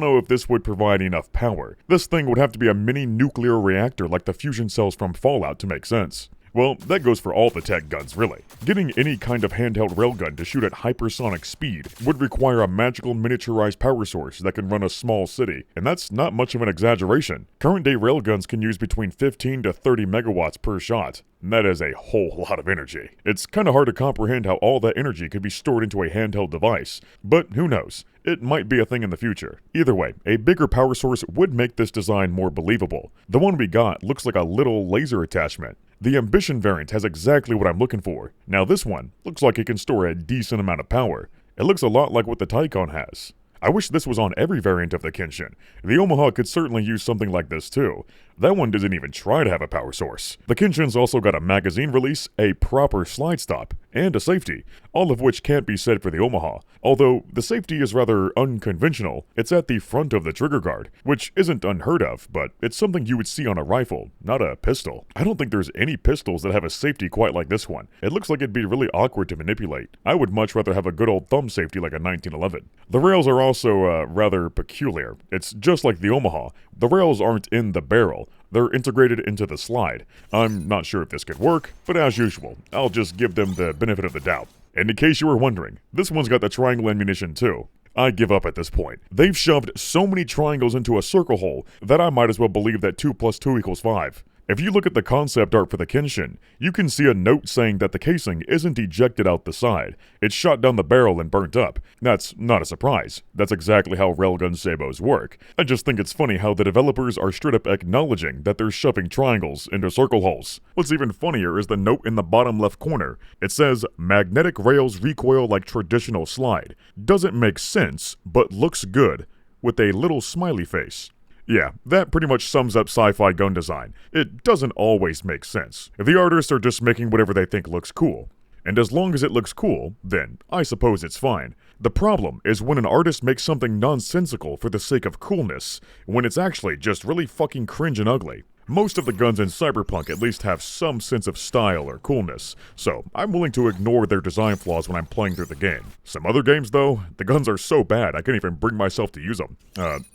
S1: know if this would provide enough power. This thing would have to be a mini nuclear reactor like the fusion cells from Fallout to make sense. Well, that goes for all the tech guns, really. Getting any kind of handheld railgun to shoot at hypersonic speed would require a magical miniaturized power source that can run a small city, and that's not much of an exaggeration. Current day railguns can use between 15 to 30 megawatts per shot. And that is a whole lot of energy. It's kind of hard to comprehend how all that energy could be stored into a handheld device, but who knows? It might be a thing in the future. Either way, a bigger power source would make this design more believable. The one we got looks like a little laser attachment. The Ambition variant has exactly what I'm looking for. Now this one looks like it can store a decent amount of power. It looks a lot like what the Ticon has. I wish this was on every variant of the Kenshin. The Omaha could certainly use something like this too. That one doesn't even try to have a power source. The Kenshin's also got a magazine release, a proper slide stop, and a safety, all of which can't be said for the Omaha. Although the safety is rather unconventional, it's at the front of the trigger guard, which isn't unheard of, but it's something you would see on a rifle, not a pistol. I don't think there's any pistols that have a safety quite like this one. It looks like it'd be really awkward to manipulate. I would much rather have a good old thumb safety like a 1911. The rails are also rather peculiar. It's just like the Omaha. The rails aren't in the barrel. They're integrated into the slide. I'm not sure if this could work, but as usual, I'll just give them the benefit of the doubt. And in case you were wondering, this one's got the triangle ammunition too. I give up at this point. They've shoved so many triangles into a circle hole that I might as well believe that 2 + 2 = 5. If you look at the concept art for the Kenshin, you can see a note saying that the casing isn't ejected out the side. It's shot down the barrel and burnt up. That's not a surprise. That's exactly how railgun sabos work. I just think it's funny how the developers are straight up acknowledging that they're shoving triangles into circle holes. What's even funnier is the note in the bottom left corner. It says, "Magnetic rails recoil like traditional slide. Doesn't make sense, but looks good," with a little smiley face. Yeah, that pretty much sums up sci-fi gun design. It doesn't always make sense. The artists are just making whatever they think looks cool. And as long as it looks cool, then I suppose it's fine. The problem is when an artist makes something nonsensical for the sake of coolness, when it's actually just really fucking cringe and ugly. Most of the guns in Cyberpunk at least have some sense of style or coolness, so I'm willing to ignore their design flaws when I'm playing through the game. Some other games though, the guns are so bad I can't even bring myself to use them.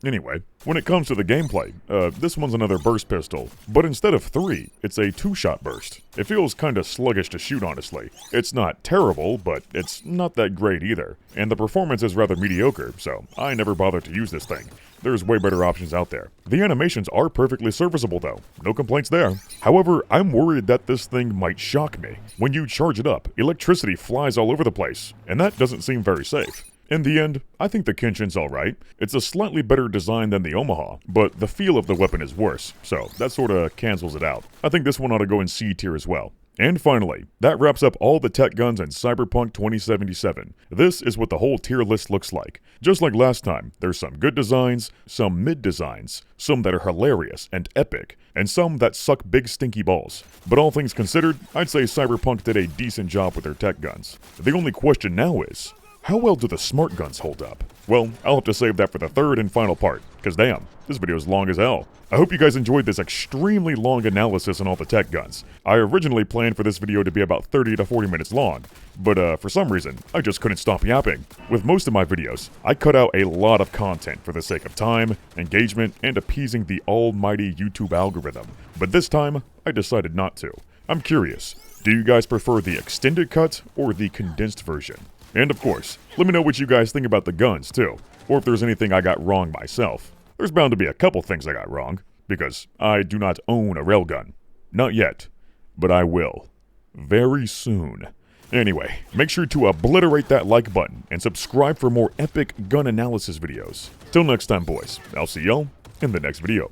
S1: Anyway, when it comes to the gameplay, this one's another burst pistol, but instead of 3, it's a 2-shot burst. It feels kinda sluggish to shoot, honestly. It's not terrible, but it's not that great either, and the performance is rather mediocre, so I never bothered to use this thing. There's way better options out there. The animations are perfectly serviceable though, no complaints there. However, I'm worried that this thing might shock me. When you charge it up, electricity flies all over the place, and that doesn't seem very safe. In the end, I think the Kenshin's alright. It's a slightly better design than the Omaha, but the feel of the weapon is worse, so that sorta cancels it out. I think this one ought to go in C tier as well. And finally, that wraps up all the tech guns in Cyberpunk 2077. This is what the whole tier list looks like. Just like last time, there's some good designs, some mid designs, some that are hilarious and epic, and some that suck big stinky balls. But all things considered, I'd say Cyberpunk did a decent job with their tech guns. The only question now is, how well do the smart guns hold up? Well, I'll have to save that for the third and final part, because damn, this video is long as hell. I hope you guys enjoyed this extremely long analysis on all the tech guns. I originally planned for this video to be about 30 to 40 minutes long, but for some reason, I just couldn't stop yapping. With most of my videos, I cut out a lot of content for the sake of time, engagement, and appeasing the almighty YouTube algorithm. But this time, I decided not to. I'm curious, do you guys prefer the extended cut or the condensed version? And of course, let me know what you guys think about the guns too, or if there's anything I got wrong myself. There's bound to be a couple things I got wrong, because I do not own a railgun. Not yet, but I will. Very soon. Anyway, make sure to obliterate that like button and subscribe for more epic gun analysis videos. Till next time boys, I'll see y'all in the next video.